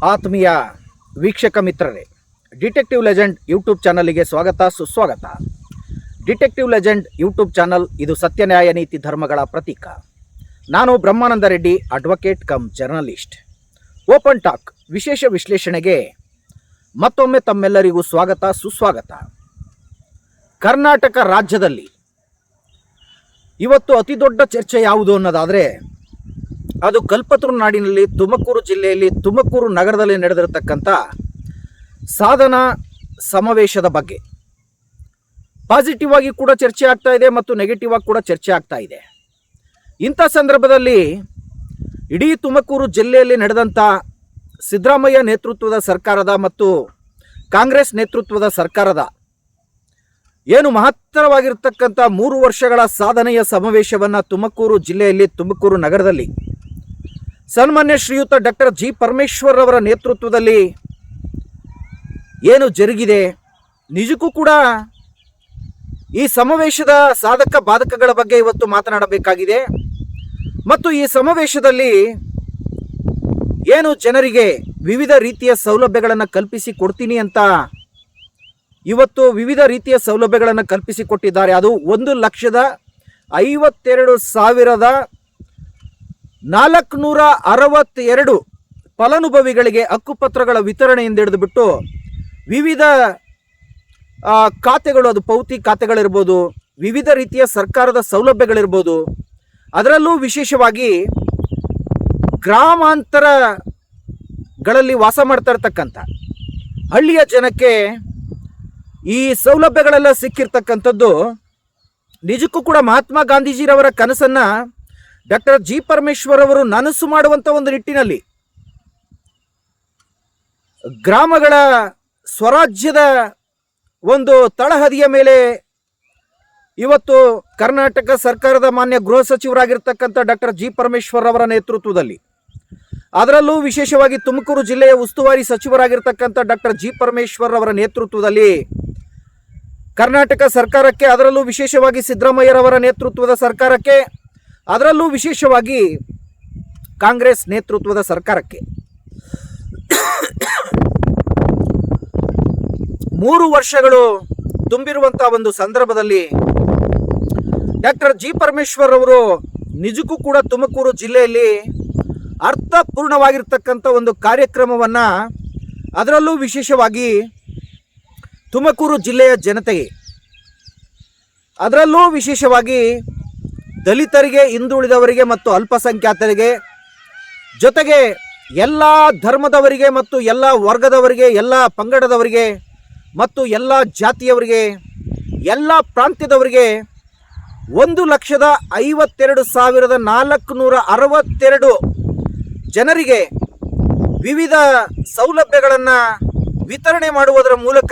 ಆತ್ಮೀಯ ವೀಕ್ಷಕ ಮಿತ್ರರೇ, ಡಿಟೆಕ್ಟಿವ್ ಲೆಜೆಂಡ್ ಯೂಟ್ಯೂಬ್ ಚಾನಲ್ಗೆ ಸ್ವಾಗತ ಸುಸ್ವಾಗತ. ಡಿಟೆಕ್ಟಿವ್ ಲೆಜೆಂಡ್ ಯೂಟ್ಯೂಬ್ ಚಾನಲ್ ಇದು ಸತ್ಯ ನ್ಯಾಯ ನೀತಿ ಧರ್ಮಗಳ ಪ್ರತೀಕ. ನಾನು Brahmananda Reddy, advocate cum journalist. Open talk ವಿಶೇಷ ವಿಶ್ಲೇಷಣೆಗೆ ಮತ್ತೊಮ್ಮೆ ತಮ್ಮೆಲ್ಲರಿಗೂ ಸ್ವಾಗತ ಸುಸ್ವಾಗತ. ಕರ್ನಾಟಕ ರಾಜ್ಯದಲ್ಲಿ ಇವತ್ತು ಅತಿ ದೊಡ್ಡ ಚರ್ಚೆ ಯಾವುದು ಅನ್ನೋದಾದರೆ ಅದು ಕಲ್ಪತರು ನಾಡಿನಲ್ಲಿ ತುಮಕೂರು ಜಿಲ್ಲೆಯಲ್ಲಿ ತುಮಕೂರು ನಗರದಲ್ಲಿ ನಡೆದಿರತಕ್ಕಂಥ ಸಾಧನಾ ಸಮಾವೇಶದ ಬಗ್ಗೆ ಪಾಸಿಟಿವ್ ಆಗಿ ಕೂಡ ಚರ್ಚೆ ಆಗ್ತಾ ಇದೆ ಮತ್ತು ನೆಗೆಟಿವ್ ಆಗಿ ಕೂಡ ಚರ್ಚೆ ಆಗ್ತಾ ಇದೆ. ಇಂಥ ಸಂದರ್ಭದಲ್ಲಿ ಇಡೀ ತುಮಕೂರು ಜಿಲ್ಲೆಯಲ್ಲಿ ನಡೆದಂಥ ಸಿದ್ದರಾಮಯ್ಯ ನೇತೃತ್ವದ ಸರ್ಕಾರದ ಮತ್ತು ಕಾಂಗ್ರೆಸ್ ನೇತೃತ್ವದ ಸರ್ಕಾರದ ಏನು ಮಹತ್ತರವಾಗಿರ್ತಕ್ಕಂಥ 3 ವರ್ಷಗಳ ಸಾಧನೆಯ ಸಮಾವೇಶವನ್ನು ತುಮಕೂರು ಜಿಲ್ಲೆಯಲ್ಲಿ ತುಮಕೂರು ನಗರದಲ್ಲಿ ಸನ್ಮಾನ್ಯ ಶ್ರೀಯುತ ಡಾಕ್ಟರ್ ಜಿ ಪರಮೇಶ್ವರ್ ಅವರ ನೇತೃತ್ವದಲ್ಲಿ ಏನು ಜರುಗಿದೆ, ನಿಜಕ್ಕೂ ಕೂಡ ಈ ಸಮಾವೇಶದ ಸಾಧಕ ಬಾಧಕಗಳ ಬಗ್ಗೆ ಇವತ್ತು ಮಾತನಾಡಬೇಕಾಗಿದೆ. ಮತ್ತು ಈ ಸಮಾವೇಶದಲ್ಲಿ ಏನು ಜನರಿಗೆ ವಿವಿಧ ರೀತಿಯ ಸೌಲಭ್ಯಗಳನ್ನು ಕಲ್ಪಿಸಿ ಕೊಡ್ತೀನಿ ಅಂತ ಇವತ್ತು ವಿವಿಧ ರೀತಿಯ ಸೌಲಭ್ಯಗಳನ್ನು ಕಲ್ಪಿಸಿಕೊಟ್ಟಿದ್ದಾರೆ. ಅದು 1,52,462 ಫಲಾನುಭವಿಗಳಿಗೆ ಹಕ್ಕುಪತ್ರಗಳ ವಿತರಣೆಯಿಂದ ಹಿಡಿದುಬಿಟ್ಟು ವಿವಿಧ ಖಾತೆಗಳು, ಅದು ಪೌತಿ ಖಾತೆಗಳಿರ್ಬೋದು, ವಿವಿಧ ರೀತಿಯ ಸರ್ಕಾರದ ಸೌಲಭ್ಯಗಳಿರ್ಬೋದು, ಅದರಲ್ಲೂ ವಿಶೇಷವಾಗಿ ಗ್ರಾಮಾಂತರಗಳಲ್ಲಿ ವಾಸ ಮಾಡ್ತಾ ಇರ್ತಕ್ಕಂಥ ಹಳ್ಳಿಯ ಜನಕ್ಕೆ ಈ ಸೌಲಭ್ಯಗಳೆಲ್ಲ ಸಿಕ್ಕಿರ್ತಕ್ಕಂಥದ್ದು ನಿಜಕ್ಕೂ ಕೂಡ ಮಹಾತ್ಮ ಗಾಂಧೀಜಿರವರ ಕನಸನ್ನು ಡಾಕ್ಟರ್ ಜಿ ಪರಮೇಶ್ವರ್ ಅವರು ನನಸು ಮಾಡುವಂಥ ಒಂದು ನಿಟ್ಟಿನಲ್ಲಿ ಗ್ರಾಮಗಳ ಸ್ವರಾಜ್ಯದ ಒಂದು ತಳಹದಿಯ ಮೇಲೆ ಇವತ್ತು ಕರ್ನಾಟಕ ಸರ್ಕಾರದ ಮಾನ್ಯ ಗೃಹ ಸಚಿವರಾಗಿರ್ತಕ್ಕಂಥ ಡಾಕ್ಟರ್ ಜಿ ಪರಮೇಶ್ವರ್ ಅವರ ನೇತೃತ್ವದಲ್ಲಿ, ಅದರಲ್ಲೂ ವಿಶೇಷವಾಗಿ ತುಮಕೂರು ಜಿಲ್ಲೆಯ ಉಸ್ತುವಾರಿ ಸಚಿವರಾಗಿರ್ತಕ್ಕಂಥ ಡಾಕ್ಟರ್ ಜಿ ಪರಮೇಶ್ವರ್ ಅವರ ನೇತೃತ್ವದಲ್ಲಿ ಕರ್ನಾಟಕ ಸರ್ಕಾರಕ್ಕೆ, ಅದರಲ್ಲೂ ವಿಶೇಷವಾಗಿ ಸಿದ್ದರಾಮಯ್ಯರವರ ನೇತೃತ್ವದ ಸರ್ಕಾರಕ್ಕೆ, ಅದರಲ್ಲೂ ವಿಶೇಷವಾಗಿ ಕಾಂಗ್ರೆಸ್ ನೇತೃತ್ವದ ಸರ್ಕಾರಕ್ಕೆ 3 ವರ್ಷಗಳು ತುಂಬಿರುವಂಥ ಒಂದು ಸಂದರ್ಭದಲ್ಲಿ ಡಾಕ್ಟರ್ ಜಿ ಪರಮೇಶ್ವರ್ ಅವರು ನಿಜಕ್ಕೂ ಕೂಡ ತುಮಕೂರು ಜಿಲ್ಲೆಯಲ್ಲಿ ಅರ್ಥಪೂರ್ಣವಾಗಿರ್ತಕ್ಕಂಥ ಒಂದು ಕಾರ್ಯಕ್ರಮವನ್ನು, ಅದರಲ್ಲೂ ವಿಶೇಷವಾಗಿ ತುಮಕೂರು ಜಿಲ್ಲೆಯ ಜನತೆಗೆ, ಅದರಲ್ಲೂ ವಿಶೇಷವಾಗಿ ದಲಿತರಿಗೆ, ಹಿಂದುಳಿದವರಿಗೆ ಮತ್ತು ಅಲ್ಪಸಂಖ್ಯಾತರಿಗೆ, ಜೊತೆಗೆ ಎಲ್ಲ ಧರ್ಮದವರಿಗೆ ಮತ್ತು ಎಲ್ಲ ವರ್ಗದವರಿಗೆ, ಎಲ್ಲ ಪಂಗಡದವರಿಗೆ ಮತ್ತು ಎಲ್ಲ ಜಾತಿಯವರಿಗೆ, ಎಲ್ಲ ಪ್ರಾಂತ್ಯದವರಿಗೆ 1,52,462 ಜನರಿಗೆ ವಿವಿಧ ಸೌಲಭ್ಯಗಳನ್ನು ವಿತರಣೆ ಮಾಡುವುದರ ಮೂಲಕ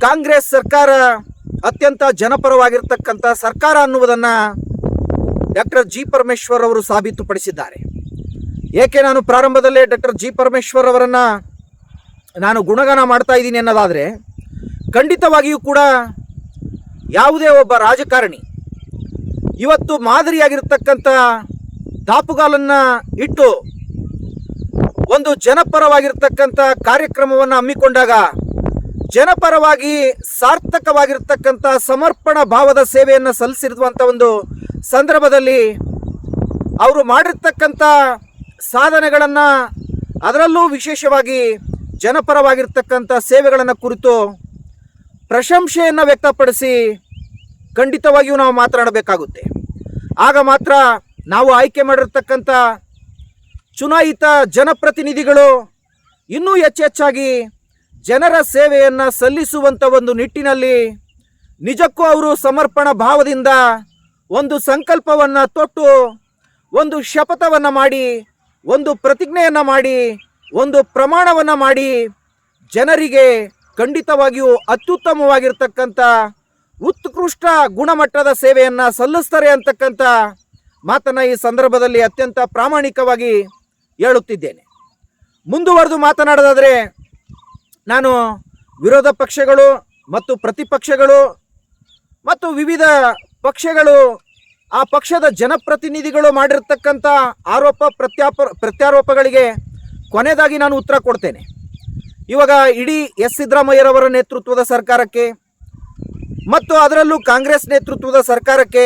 ಕಾಂಗ್ರೆಸ್ ಸರ್ಕಾರ ಅತ್ಯಂತ ಜನಪರವಾಗಿರ್ತಕ್ಕಂಥ ಸರ್ಕಾರ ಅನ್ನುವುದನ್ನು ಡಾಕ್ಟರ್ ಜಿ ಪರಮೇಶ್ವರ್ ಅವರು ಸಾಬೀತುಪಡಿಸಿದ್ದಾರೆ. ಏಕೆ ನಾನು ಪ್ರಾರಂಭದಲ್ಲೇ ಡಾಕ್ಟರ್ ಜಿ ಪರಮೇಶ್ವರ್ ಅವರನ್ನು ನಾನು ಗುಣಗಾನ ಮಾಡ್ತಾ ಇದ್ದೀನಿ ಅನ್ನೋದಾದರೆ, ಖಂಡಿತವಾಗಿಯೂ ಕೂಡ ಯಾವುದೇ ಒಬ್ಬ ರಾಜಕಾರಣಿ ಇವತ್ತು ಮಾದರಿಯಾಗಿರ್ತಕ್ಕಂಥ ದಾಪುಗಾಲನ್ನು ಇಟ್ಟು ಒಂದು ಜನಪರವಾಗಿರ್ತಕ್ಕಂಥ ಕಾರ್ಯಕ್ರಮವನ್ನು ಹಮ್ಮಿಕೊಂಡಾಗ, ಜನಪರವಾಗಿ ಸಾರ್ಥಕವಾಗಿರ್ತಕ್ಕಂಥ ಸಮರ್ಪಣಾ ಭಾವದ ಸೇವೆಯನ್ನು ಸಲ್ಲಿಸಿರುವಂಥ ಒಂದು ಸಂದರ್ಭದಲ್ಲಿ ಅವರು ಮಾಡಿರ್ತಕ್ಕಂಥ ಸಾಧನೆಗಳನ್ನು, ಅದರಲ್ಲೂ ವಿಶೇಷವಾಗಿ ಜನಪರವಾಗಿರ್ತಕ್ಕಂಥ ಸೇವೆಗಳನ್ನು ಕುರಿತು ಪ್ರಶಂಸೆಯನ್ನು ವ್ಯಕ್ತಪಡಿಸಿ ಖಂಡಿತವಾಗಿಯೂ ನಾವು ಮಾತನಾಡಬೇಕಾಗುತ್ತೆ. ಆಗ ಮಾತ್ರ ನಾವು ಆಯ್ಕೆ ಮಾಡಿರ್ತಕ್ಕಂಥ ಚುನಾಯಿತ ಜನಪ್ರತಿನಿಧಿಗಳು ಇನ್ನೂ ಹೆಚ್ಚೆಚ್ಚಾಗಿ ಜನರ ಸೇವೆಯನ್ನು ಸಲ್ಲಿಸುವಂಥ ಒಂದು ನಿಟ್ಟಿನಲ್ಲಿ ನಿಜಕ್ಕೂ ಅವರು ಸಮರ್ಪಣಾ ಭಾವದಿಂದ ಒಂದು ಸಂಕಲ್ಪವನ್ನು ತೊಟ್ಟು, ಒಂದು ಶಪಥವನ್ನು ಮಾಡಿ, ಒಂದು ಪ್ರತಿಜ್ಞೆಯನ್ನು ಮಾಡಿ, ಒಂದು ಪ್ರಮಾಣವನ್ನು ಮಾಡಿ ಜನರಿಗೆ ಖಂಡಿತವಾಗಿಯೂ ಅತ್ಯುತ್ತಮವಾಗಿರ್ತಕ್ಕಂಥ ಉತ್ಕೃಷ್ಟ ಗುಣಮಟ್ಟದ ಸೇವೆಯನ್ನು ಸಲ್ಲಿಸ್ತಾರೆ ಅಂತಕ್ಕಂಥ ಮಾತನ್ನು ಈ ಸಂದರ್ಭದಲ್ಲಿ ಅತ್ಯಂತ ಪ್ರಾಮಾಣಿಕವಾಗಿ ಹೇಳುತ್ತಿದ್ದೇನೆ. ಮುಂದುವರೆದು ಮಾತನಾಡೋದಾದರೆ, ನಾನು ವಿರೋಧ ಪಕ್ಷಗಳು ಮತ್ತು ಪ್ರತಿಪಕ್ಷಗಳು ಮತ್ತು ವಿವಿಧ ಪಕ್ಷಗಳು, ಆ ಪಕ್ಷದ ಜನಪ್ರತಿನಿಧಿಗಳು ಮಾಡಿರ್ತಕ್ಕಂಥ ಆರೋಪ ಪ್ರತ್ಯಾರೋಪಗಳಿಗೆ ಕೊನೆಯದಾಗಿ ನಾನು ಉತ್ತರ ಕೊಡ್ತೇನೆ. ಇವಾಗ ಇಡೀ ಎಸ್ ಸಿದ್ದರಾಮಯ್ಯರವರ ನೇತೃತ್ವದ ಸರ್ಕಾರಕ್ಕೆ ಮತ್ತು ಅದರಲ್ಲೂ ಕಾಂಗ್ರೆಸ್ ನೇತೃತ್ವದ ಸರ್ಕಾರಕ್ಕೆ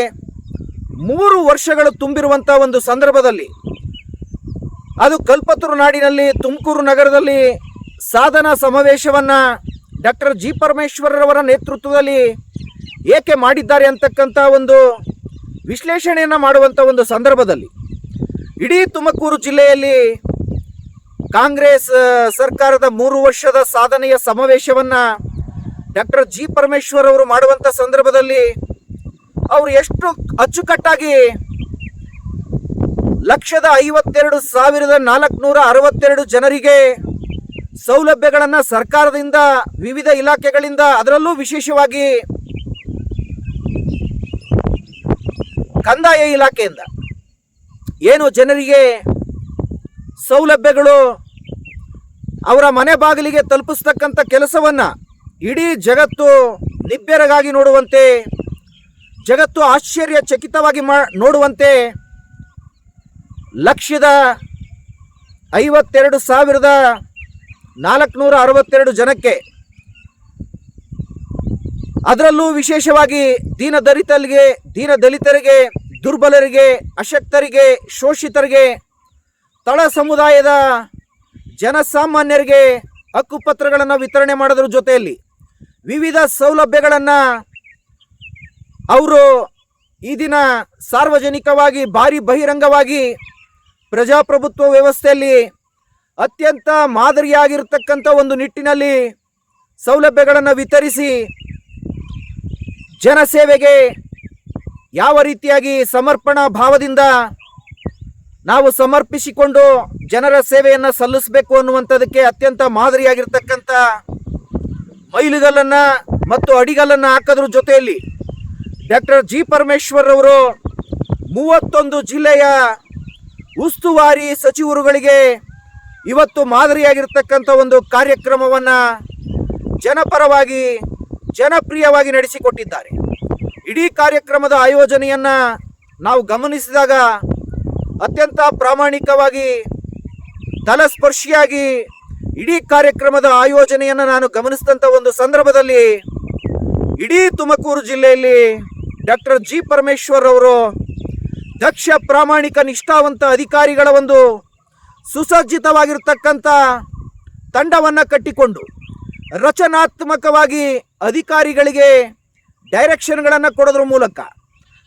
3 ವರ್ಷಗಳು ತುಂಬಿರುವಂಥ ಒಂದು ಸಂದರ್ಭದಲ್ಲಿ ಅದು ಕಲ್ಪತರು ನಾಡಿನಲ್ಲಿ ತುಮಕೂರು ನಗರದಲ್ಲಿ ಸಾಧನಾ ಸಮಾವೇಶವನ್ನು ಡಾಕ್ಟರ್ ಜಿ ಪರಮೇಶ್ವರರವರ ನೇತೃತ್ವದಲ್ಲಿ ಏಕೆ ಮಾಡಿದ್ದಾರೆ ಅಂತಕ್ಕಂಥ ಒಂದು ವಿಶ್ಲೇಷಣೆಯನ್ನು ಮಾಡುವಂಥ ಒಂದು ಸಂದರ್ಭದಲ್ಲಿ ಇಡೀ ತುಮಕೂರು ಜಿಲ್ಲೆಯಲ್ಲಿ ಕಾಂಗ್ರೆಸ್ ಸರ್ಕಾರದ 3 ವರ್ಷದ ಸಾಧನೆಯ ಸಮಾವೇಶವನ್ನು ಡಾಕ್ಟರ್ ಜಿ ಪರಮೇಶ್ವರ್ ಅವರು ಮಾಡುವಂಥ ಸಂದರ್ಭದಲ್ಲಿ ಅವರು ಎಷ್ಟು ಅಚ್ಚುಕಟ್ಟಾಗಿ 1,52,462 ಜನರಿಗೆ ಸೌಲಭ್ಯಗಳನ್ನು ಸರ್ಕಾರದಿಂದ ವಿವಿಧ ಇಲಾಖೆಗಳಿಂದ ಅದರಲ್ಲೂ ವಿಶೇಷವಾಗಿ ಕಂದಾಯ ಇಲಾಖೆಯಿಂದ ಏನು ಜನರಿಗೆ ಸೌಲಭ್ಯಗಳು ಅವರ ಮನೆ ಬಾಗಿಲಿಗೆ ತಲುಪಿಸ್ತಕ್ಕಂಥ ಕೆಲಸವನ್ನು ಇಡೀ ಜಗತ್ತು ನಿಬ್ಬೆರಗಾಗಿ ನೋಡುವಂತೆ, ಜಗತ್ತು ಆಶ್ಚರ್ಯಚಕಿತವಾಗಿ ನೋಡುವಂತೆ 1,52,462 ಜನಕ್ಕೆ, ಅದರಲ್ಲೂ ವಿಶೇಷವಾಗಿ ದೀನದಲಿತರಿಗೆ, ದುರ್ಬಲರಿಗೆ, ಅಶಕ್ತರಿಗೆ, ಶೋಷಿತರಿಗೆ, ತಳ ಸಮುದಾಯದ ಜನಸಾಮಾನ್ಯರಿಗೆ ಹಕ್ಕುಪತ್ರಗಳನ್ನು ವಿತರಣೆ ಮಾಡೋದ್ರ ಜೊತೆಯಲ್ಲಿ ವಿವಿಧ ಸೌಲಭ್ಯಗಳನ್ನು ಅವರು ಈ ದಿನ ಸಾರ್ವಜನಿಕವಾಗಿ ಭಾರಿ ಬಹಿರಂಗವಾಗಿ ಪ್ರಜಾಪ್ರಭುತ್ವ ವ್ಯವಸ್ಥೆಯಲ್ಲಿ ಅತ್ಯಂತ ಮಾದರಿಯಾಗಿರ್ತಕ್ಕಂಥ ಒಂದು ನಿಟ್ಟಿನಲ್ಲಿ ಸೌಲಭ್ಯಗಳನ್ನು ವಿತರಿಸಿ ಜನಸೇವೆಗೆ ಯಾವ ರೀತಿಯಾಗಿ ಸಮರ್ಪಣಾ ಭಾವದಿಂದ ನಾವು ಸಮರ್ಪಿಸಿಕೊಂಡು ಜನರ ಸೇವೆಯನ್ನು ಸಲ್ಲಿಸಬೇಕು ಅನ್ನುವಂಥದ್ದಕ್ಕೆ ಅತ್ಯಂತ ಮಾದರಿಯಾಗಿರ್ತಕ್ಕಂಥ ಮೈಲಿಗಲ್ಲನ್ನು ಮತ್ತು ಅಡಿಗಲ್ಲನ್ನು ಹಾಕೋದ್ರ ಜೊತೆಯಲ್ಲಿ ಡಾಕ್ಟರ್ ಜಿ ಪರಮೇಶ್ವರ್ ಅವರು 31 ಜಿಲ್ಲೆಯ ಉಸ್ತುವಾರಿ ಸಚಿವರುಗಳಿಗೆ ಇವತ್ತು ಮಾದರಿಯಾಗಿರ್ತಕ್ಕಂಥ ಒಂದು ಕಾರ್ಯಕ್ರಮವನ್ನು ಜನಪರವಾಗಿ ಜನಪ್ರಿಯವಾಗಿ ನಡೆಸಿಕೊಟ್ಟಿದ್ದಾರೆ. ಇಡೀ ಕಾರ್ಯಕ್ರಮದ ಆಯೋಜನೆಯನ್ನು ನಾವು ಗಮನಿಸಿದಾಗ ಅತ್ಯಂತ ಪ್ರಾಮಾಣಿಕವಾಗಿ ತಲಸ್ಪರ್ಶಿಯಾಗಿ ಇಡೀ ಕಾರ್ಯಕ್ರಮದ ಆಯೋಜನೆಯನ್ನು ನಾನು ಗಮನಿಸಿದಂಥ ಒಂದು ಸಂದರ್ಭದಲ್ಲಿ ಇಡೀ ತುಮಕೂರು ಜಿಲ್ಲೆಯಲ್ಲಿ ಡಾಕ್ಟರ್ ಜಿ ಪರಮೇಶ್ವರ್ ಅವರು ದಕ್ಷ ಪ್ರಾಮಾಣಿಕ ನಿಷ್ಠಾವಂತ ಅಧಿಕಾರಿಗಳ ಒಂದು ಸುಸಜ್ಜಿತವಾಗಿರ್ತಕ್ಕಂಥ ತಂಡವನ್ನು ಕಟ್ಟಿಕೊಂಡು ರಚನಾತ್ಮಕವಾಗಿ ಅಧಿಕಾರಿಗಳಿಗೆ ಡೈರೆಕ್ಷನ್ಗಳನ್ನು ಕೊಡೋದ್ರ ಮೂಲಕ,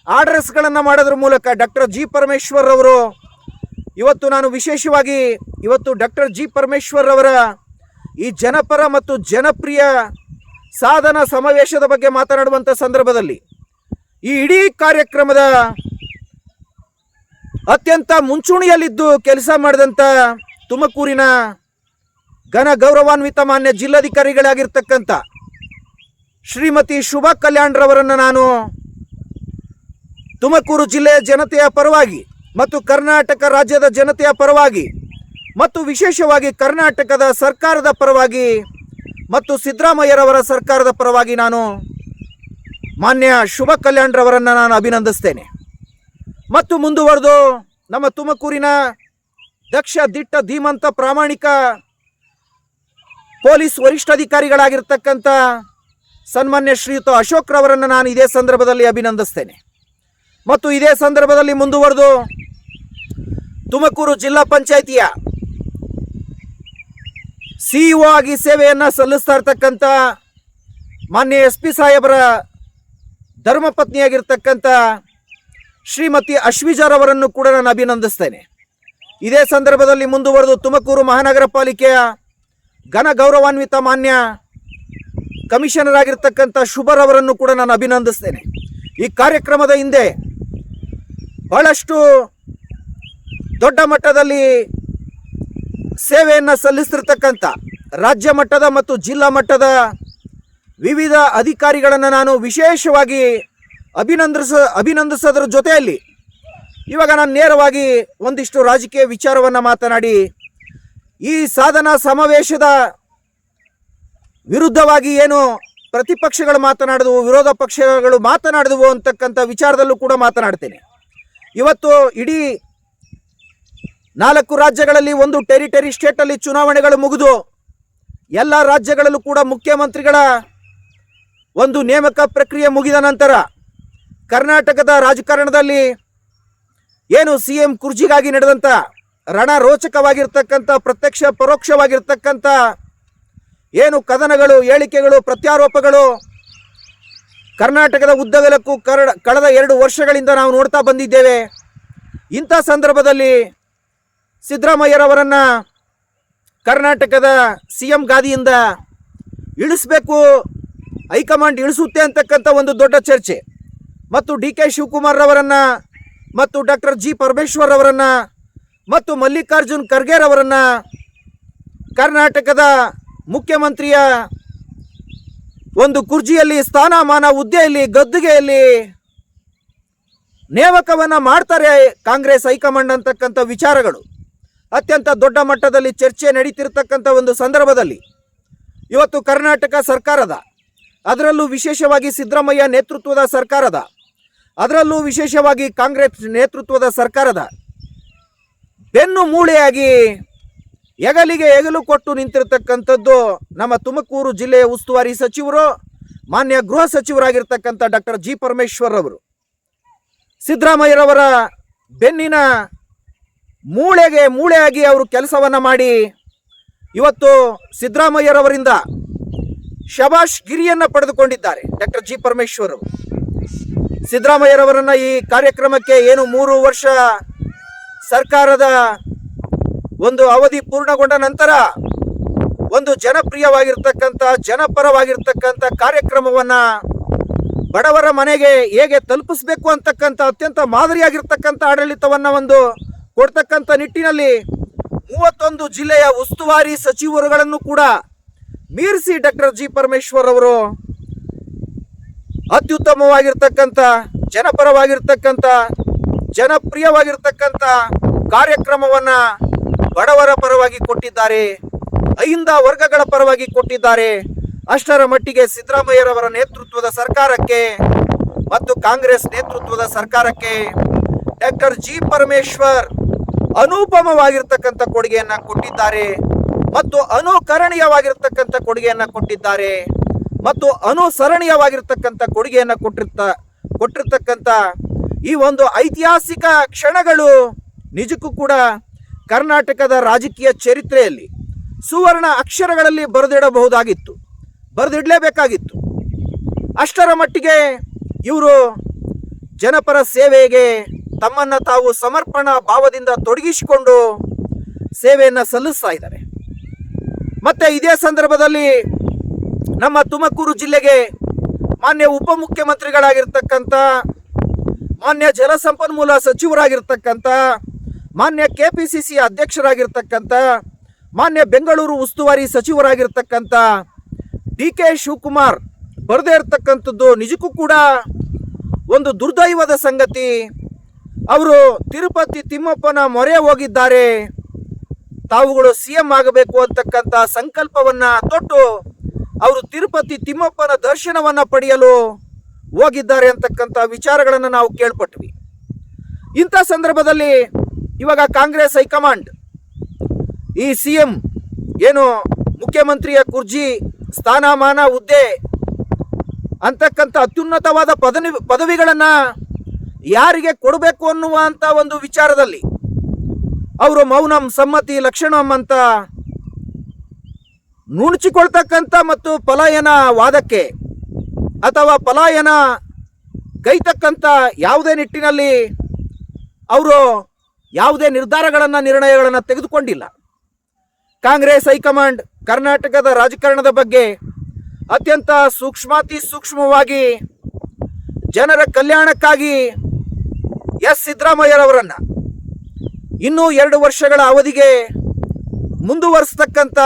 ಆರ್ಡರ್ಸ್ಗಳನ್ನು ಮಾಡೋದ್ರ ಮೂಲಕ ಡಾಕ್ಟರ್ ಜಿ ಪರಮೇಶ್ವರ್ ಅವರು ಇವತ್ತು ನಾನು ವಿಶೇಷವಾಗಿ ಇವತ್ತು ಡಾಕ್ಟರ್ ಜಿ ಪರಮೇಶ್ವರ್ ಅವರ ಈ ಜನಪರ ಮತ್ತು ಜನಪ್ರಿಯ ಸಾಧನಾ ಸಮಾವೇಶದ ಬಗ್ಗೆ ಮಾತನಾಡುವಂಥ ಸಂದರ್ಭದಲ್ಲಿ ಈ ಇಡೀ ಕಾರ್ಯಕ್ರಮದ ಅತ್ಯಂತ ಮುಂಚೂಣಿಯಲ್ಲಿದ್ದು ಕೆಲಸ ಮಾಡಿದಂಥ ತುಮಕೂರಿನ ಘನ ಗೌರವಾನ್ವಿತ ಮಾನ್ಯ ಜಿಲ್ಲಾಧಿಕಾರಿಗಳಾಗಿರ್ತಕ್ಕಂಥ ಶ್ರೀಮತಿ ಶುಭಾ ಕಲ್ಯಾಣ್ರವರನ್ನು ನಾನು ತುಮಕೂರು ಜಿಲ್ಲೆಯ ಜನತೆಯ ಪರವಾಗಿ ಮತ್ತು ಕರ್ನಾಟಕ ರಾಜ್ಯದ ಜನತೆಯ ಪರವಾಗಿ ಮತ್ತು ವಿಶೇಷವಾಗಿ ಕರ್ನಾಟಕದ ಸರ್ಕಾರದ ಪರವಾಗಿ ಮತ್ತು ಸಿದ್ದರಾಮಯ್ಯರವರ ಸರ್ಕಾರದ ಪರವಾಗಿ ನಾನು ಮಾನ್ಯ ಶುಭಾ ಕಲ್ಯಾಣ್ರವರನ್ನು ನಾನು ಅಭಿನಂದಿಸ್ತೇನೆ. ಮತ್ತು ಮುಂದುವರೆದು ನಮ್ಮ ತುಮಕೂರಿನ ದಕ್ಷ, ದಿಟ್ಟ, ಧೀಮಂತ, ಪ್ರಾಮಾಣಿಕ ಪೊಲೀಸ್ ವರಿಷ್ಠಾಧಿಕಾರಿಗಳಾಗಿರ್ತಕ್ಕಂಥ ಸನ್ಮಾನ್ಯ ಶ್ರೀಯುತ ಅಶೋಕ್ ರವರನ್ನು ನಾನು ಇದೇ ಸಂದರ್ಭದಲ್ಲಿ ಅಭಿನಂದಿಸ್ತೇನೆ. ಮತ್ತು ಇದೇ ಸಂದರ್ಭದಲ್ಲಿ ಮುಂದುವರೆದು ತುಮಕೂರು ಜಿಲ್ಲಾ ಪಂಚಾಯಿತಿಯ ಸಿಇಒ ಆಗಿ ಸೇವೆಯನ್ನು ಸಲ್ಲಿಸ್ತಾ ಇರ್ತಕ್ಕಂಥ ಮಾನ್ಯ SP ಸಾಹೇಬರ ಧರ್ಮಪತ್ನಿಯಾಗಿರ್ತಕ್ಕಂಥ ಶ್ರೀಮತಿ ಅಶ್ವಿಜಾರವರನ್ನು ಕೂಡ ನಾನು ಅಭಿನಂದಿಸ್ತೇನೆ. ಇದೇ ಸಂದರ್ಭದಲ್ಲಿ ಮುಂದುವರೆದು ತುಮಕೂರು ಮಹಾನಗರ ಪಾಲಿಕೆಯ ಘನ ಗೌರವಾನ್ವಿತ ಮಾನ್ಯ ಕಮಿಷನರ್ ಆಗಿರ್ತಕ್ಕಂಥ ಶುಭರವರನ್ನು ಕೂಡ ನಾನು ಅಭಿನಂದಿಸ್ತೇನೆ. ಈ ಕಾರ್ಯಕ್ರಮದ ಹಿಂದೆ ಬಹಳಷ್ಟು ದೊಡ್ಡ ಮಟ್ಟದಲ್ಲಿ ಸೇವೆಯನ್ನು ಸಲ್ಲಿಸ್ತಿರ್ತಕ್ಕಂಥ ರಾಜ್ಯ ಮಟ್ಟದ ಮತ್ತು ಜಿಲ್ಲಾ ಮಟ್ಟದ ವಿವಿಧ ಅಧಿಕಾರಿಗಳನ್ನು ನಾನು ವಿಶೇಷವಾಗಿ ಅಭಿನಂದಿಸೋದ್ರ ಜೊತೆಯಲ್ಲಿ ಇವಾಗ ನಾನು ನೇರವಾಗಿ ಒಂದಿಷ್ಟು ರಾಜಕೀಯ ವಿಚಾರವನ್ನು ಮಾತನಾಡಿ ಈ ಸಾಧನಾ ಸಮಾವೇಶದ ವಿರುದ್ಧವಾಗಿ ಏನು ಪ್ರತಿಪಕ್ಷಗಳು ಮಾತನಾಡಿದವು, ವಿರೋಧ ಪಕ್ಷಗಳು ಮಾತನಾಡಿದವು ಅಂತಕ್ಕಂಥ ವಿಚಾರದಲ್ಲೂ ಕೂಡ ಮಾತನಾಡ್ತೇನೆ. ಇವತ್ತು ಇಡೀ 4 ರಾಜ್ಯಗಳಲ್ಲಿ ಒಂದು ಟೆರಿಟರಿ ಸ್ಟೇಟಲ್ಲಿ ಚುನಾವಣೆಗಳು ಮುಗಿದು ಎಲ್ಲ ರಾಜ್ಯಗಳಲ್ಲೂ ಕೂಡ ಮುಖ್ಯಮಂತ್ರಿಗಳ ಒಂದು ನೇಮಕ ಪ್ರಕ್ರಿಯೆ ಮುಗಿದ ನಂತರ ಕರ್ನಾಟಕದ ರಾಜಕಾರಣದಲ್ಲಿ ಏನು CM ಕುರ್ಚಿಗಾಗಿ ನಡೆದಂಥ ರಣರೋಚಕವಾಗಿರ್ತಕ್ಕಂಥ ಪ್ರತ್ಯಕ್ಷ ಪರೋಕ್ಷವಾಗಿರ್ತಕ್ಕಂಥ ಏನು ಕದನಗಳು, ಹೇಳಿಕೆಗಳು, ಪ್ರತ್ಯಾರೋಪಗಳು ಕರ್ನಾಟಕದ ಉದ್ದಗಲಕ್ಕೂ ಕಳೆದ 2 ವರ್ಷಗಳಿಂದ ನಾವು ನೋಡ್ತಾ ಬಂದಿದ್ದೇವೆ. ಇಂಥ ಸಂದರ್ಭದಲ್ಲಿ ಸಿದ್ದರಾಮಯ್ಯರವರನ್ನು ಕರ್ನಾಟಕದ CM ಗಾದಿಯಿಂದ ಇಳಿಸಬೇಕು, ಹೈಕಮಾಂಡ್ ಇಳಿಸುತ್ತೆ ಅಂತಕ್ಕಂಥ ಒಂದು ದೊಡ್ಡ ಚರ್ಚೆ ಮತ್ತು DK ಶಿವಕುಮಾರ್ ಅವರನ್ನು ಮತ್ತು ಡಾಕ್ಟರ್ G ಪರಮೇಶ್ವರ್ ಅವರನ್ನು ಮತ್ತು ಮಲ್ಲಿಕಾರ್ಜುನ್ ಖರ್ಗೆ ಅವರನ್ನು ಕರ್ನಾಟಕದ ಮುಖ್ಯಮಂತ್ರಿಯ ಒಂದು ಕುರ್ಜಿಯಲ್ಲಿ, ಸ್ಥಾನಮಾನ, ಹುದ್ದೆಯಲ್ಲಿ, ಗದ್ದುಗೆಯಲ್ಲಿ ನೇಮಕವನ್ನು ಮಾಡ್ತಾರೆ ಕಾಂಗ್ರೆಸ್ ಹೈಕಮಾಂಡ್ ಅಂತಕ್ಕಂಥ ವಿಚಾರಗಳು ಅತ್ಯಂತ ದೊಡ್ಡ ಮಟ್ಟದಲ್ಲಿ ಚರ್ಚೆ ನಡೀತಿರ್ತಕ್ಕಂಥ ಒಂದು ಸಂದರ್ಭದಲ್ಲಿ ಇವತ್ತು ಕರ್ನಾಟಕ ಸರ್ಕಾರದ, ಅದರಲ್ಲೂ ವಿಶೇಷವಾಗಿ ಸಿದ್ದರಾಮಯ್ಯ ನೇತೃತ್ವದ ಸರ್ಕಾರದ, ಅದರಲ್ಲೂ ವಿಶೇಷವಾಗಿ ಕಾಂಗ್ರೆಸ್ ನೇತೃತ್ವದ ಸರ್ಕಾರದ ಬೆನ್ನು ಮೂಳೆಯಾಗಿ ಹೆಗಲಿಗೆ ಹೆಗಲು ಕೊಟ್ಟು ನಿಂತಿರ್ತಕ್ಕಂಥದ್ದು ನಮ್ಮ ತುಮಕೂರು ಜಿಲ್ಲೆಯ ಉಸ್ತುವಾರಿ ಸಚಿವರು, ಮಾನ್ಯ ಗೃಹ ಸಚಿವರಾಗಿರ್ತಕ್ಕಂಥ ಡಾಕ್ಟರ್ G ಪರಮೇಶ್ವರ್ ಅವರು. ಸಿದ್ದರಾಮಯ್ಯರವರ ಬೆನ್ನಿನ ಮೂಳೆಯಾಗಿ ಅವರು ಕೆಲಸವನ್ನು ಮಾಡಿ ಇವತ್ತು ಸಿದ್ದರಾಮಯ್ಯರವರಿಂದ ಶಬಾಷ್ ಗಿರಿಯನ್ನು ಪಡೆದುಕೊಂಡಿದ್ದಾರೆ ಡಾಕ್ಟರ್ G ಪರಮೇಶ್ವರ್ ಅವರು. ಸಿದ್ದರಾಮಯ್ಯರವರನ್ನು ಈ ಕಾರ್ಯಕ್ರಮಕ್ಕೆ ಏನು 3 ವರ್ಷ ಸರ್ಕಾರದ ಒಂದು ಅವಧಿ ಪೂರ್ಣಗೊಂಡ ನಂತರ ಒಂದು ಜನಪ್ರಿಯವಾಗಿರ್ತಕ್ಕಂಥ, ಜನಪರವಾಗಿರ್ತಕ್ಕಂಥ ಕಾರ್ಯಕ್ರಮವನ್ನು ಬಡವರ ಮನೆಗೆ ಹೇಗೆ ತಲುಪಿಸಬೇಕು ಅಂತಕ್ಕಂಥ ಅತ್ಯಂತ ಮಾದರಿಯಾಗಿರ್ತಕ್ಕಂಥ ಆಡಳಿತವನ್ನು ಒಂದು ಕೊಡ್ತಕ್ಕಂಥ ನಿಟ್ಟಿನಲ್ಲಿ 31 ಜಿಲ್ಲೆಯ ಉಸ್ತುವಾರಿ ಸಚಿವರುಗಳನ್ನು ಕೂಡ ಮೀರಿಸಿ ಡಾಕ್ಟರ್ G ಪರಮೇಶ್ವರ್ ಅವರು ಅತ್ಯುತ್ತಮವಾಗಿರ್ತಕ್ಕಂಥ, ಜನಪರವಾಗಿರ್ತಕ್ಕಂಥ, ಜನಪ್ರಿಯವಾಗಿರ್ತಕ್ಕಂಥ ಕಾರ್ಯಕ್ರಮವನ್ನು ಬಡವರ ಪರವಾಗಿ ಕೊಟ್ಟಿದ್ದಾರೆ, ಅಹಿಂದ ವರ್ಗಗಳ ಪರವಾಗಿ ಕೊಟ್ಟಿದ್ದಾರೆ. ಅಷ್ಟರ ಮಟ್ಟಿಗೆ ಸಿದ್ದರಾಮಯ್ಯರವರ ನೇತೃತ್ವದ ಸರ್ಕಾರಕ್ಕೆ ಮತ್ತು ಕಾಂಗ್ರೆಸ್ ನೇತೃತ್ವದ ಸರ್ಕಾರಕ್ಕೆ ಡಾಕ್ಟರ್ G ಪರಮೇಶ್ವರ್ ಅನುಪಮವಾಗಿರ್ತಕ್ಕಂಥ ಕೊಡುಗೆಯನ್ನು ಕೊಟ್ಟಿದ್ದಾರೆ ಮತ್ತು ಅನುಕರಣೀಯವಾಗಿರ್ತಕ್ಕಂಥ ಕೊಡುಗೆಯನ್ನು ಕೊಟ್ಟಿದ್ದಾರೆ ಮತ್ತು ಅನುಸರಣೀಯವಾಗಿರ್ತಕ್ಕಂಥ ಕೊಡುಗೆಯನ್ನು ಕೊಟ್ಟಿರ್ತಕ್ಕಂಥ ಈ ಒಂದು ಐತಿಹಾಸಿಕ ಕ್ಷಣಗಳು ನಿಜಕ್ಕೂ ಕೂಡ ಕರ್ನಾಟಕದ ರಾಜಕೀಯ ಚರಿತ್ರೆಯಲ್ಲಿ ಸುವರ್ಣ ಅಕ್ಷರಗಳಲ್ಲಿ ಬರೆದಿಡಲೇಬೇಕಾಗಿತ್ತು. ಅಷ್ಟರ ಮಟ್ಟಿಗೆ ಇವರು ಜನಪರ ಸೇವೆಗೆ ತಮ್ಮನ್ನು ತಾವು ಸಮರ್ಪಣಾ ಭಾವದಿಂದ ತೊಡಗಿಸಿಕೊಂಡು ಸೇವೆಯನ್ನು ಸಲ್ಲಿಸ್ತಾ ಇದ್ದಾರೆ. ಮತ್ತೆ ಇದೇ ಸಂದರ್ಭದಲ್ಲಿ ನಮ್ಮ ತುಮಕೂರು ಜಿಲ್ಲೆಗೆ ಮಾನ್ಯ ಉಪಮುಖ್ಯಮಂತ್ರಿಗಳಾಗಿರ್ತಕ್ಕಂಥ, ಮಾನ್ಯ ಜಲಸಂಪನ್ಮೂಲ ಸಚಿವರಾಗಿರ್ತಕ್ಕಂಥ, ಮಾನ್ಯ KPCC ಅಧ್ಯಕ್ಷರಾಗಿರ್ತಕ್ಕಂಥ, ಮಾನ್ಯ ಬೆಂಗಳೂರು ಉಸ್ತುವಾರಿ ಸಚಿವರಾಗಿರ್ತಕ್ಕಂಥ DK ಶಿವಕುಮಾರ್ ಬರದೇ ಇರತಕ್ಕಂಥದ್ದು ನಿಜಕ್ಕೂ ಕೂಡ ಒಂದು ದುರ್ದೈವದ ಸಂಗತಿ. ಅವರು ತಿರುಪತಿ ತಿಮ್ಮಪ್ಪನ ಮೊರೆ ಹೋಗಿದ್ದಾರೆ, ತಾವುಗಳು CM ಆಗಬೇಕು ಅಂತಕ್ಕಂಥ ಸಂಕಲ್ಪವನ್ನು ತೊಟ್ಟು ಅವರು ತಿರುಪತಿ ತಿಮ್ಮಪ್ಪನ ದರ್ಶನವನ್ನು ಪಡೆಯಲು ಹೋಗಿದ್ದಾರೆ ಅಂತಕ್ಕಂಥ ವಿಚಾರಗಳನ್ನು ನಾವು ಕೇಳ್ಪಟ್ವಿ. ಇಂಥ ಸಂದರ್ಭದಲ್ಲಿ ಇವಾಗ ಕಾಂಗ್ರೆಸ್ ಹೈಕಮಾಂಡ್ ಈ CM ಏನು ಮುಖ್ಯಮಂತ್ರಿಯ ಕುರ್ಜಿ, ಸ್ಥಾನಮಾನ, ಹುದ್ದೆ ಅಂತಕ್ಕಂಥ ಅತ್ಯುನ್ನತವಾದ ಪದವಿಗಳನ್ನು ಯಾರಿಗೆ ಕೊಡಬೇಕು ಅನ್ನುವಂಥ ಒಂದು ವಿಚಾರದಲ್ಲಿ ಅವರು ಮೌನಂ ಸಮ್ಮತಿ ಲಕ್ಷಣಂ ಅಂತ ನುಣುಚಿಕೊಳ್ತಕ್ಕಂಥ ಮತ್ತು ಪಲಾಯನ ವಾದಕ್ಕೆ ಅಥವಾ ಪಲಾಯನ ಗೈತಕ್ಕಂಥ ಯಾವುದೇ ನಿಟ್ಟಿನಲ್ಲಿ ಅವರು ಯಾವುದೇ ನಿರ್ಣಯಗಳನ್ನು ತೆಗೆದುಕೊಂಡಿಲ್ಲ. ಕಾಂಗ್ರೆಸ್ ಹೈಕಮಾಂಡ್ ಕರ್ನಾಟಕದ ರಾಜಕಾರಣದ ಬಗ್ಗೆ ಅತ್ಯಂತ ಸೂಕ್ಷ್ಮವಾಗಿ ಜನರ ಕಲ್ಯಾಣಕ್ಕಾಗಿ ಸಿದ್ದರಾಮಯ್ಯರವರನ್ನು ಇನ್ನೂ 2 ವರ್ಷಗಳ ಅವಧಿಗೆ ಮುಂದುವರಿಸ್ತಕ್ಕಂಥ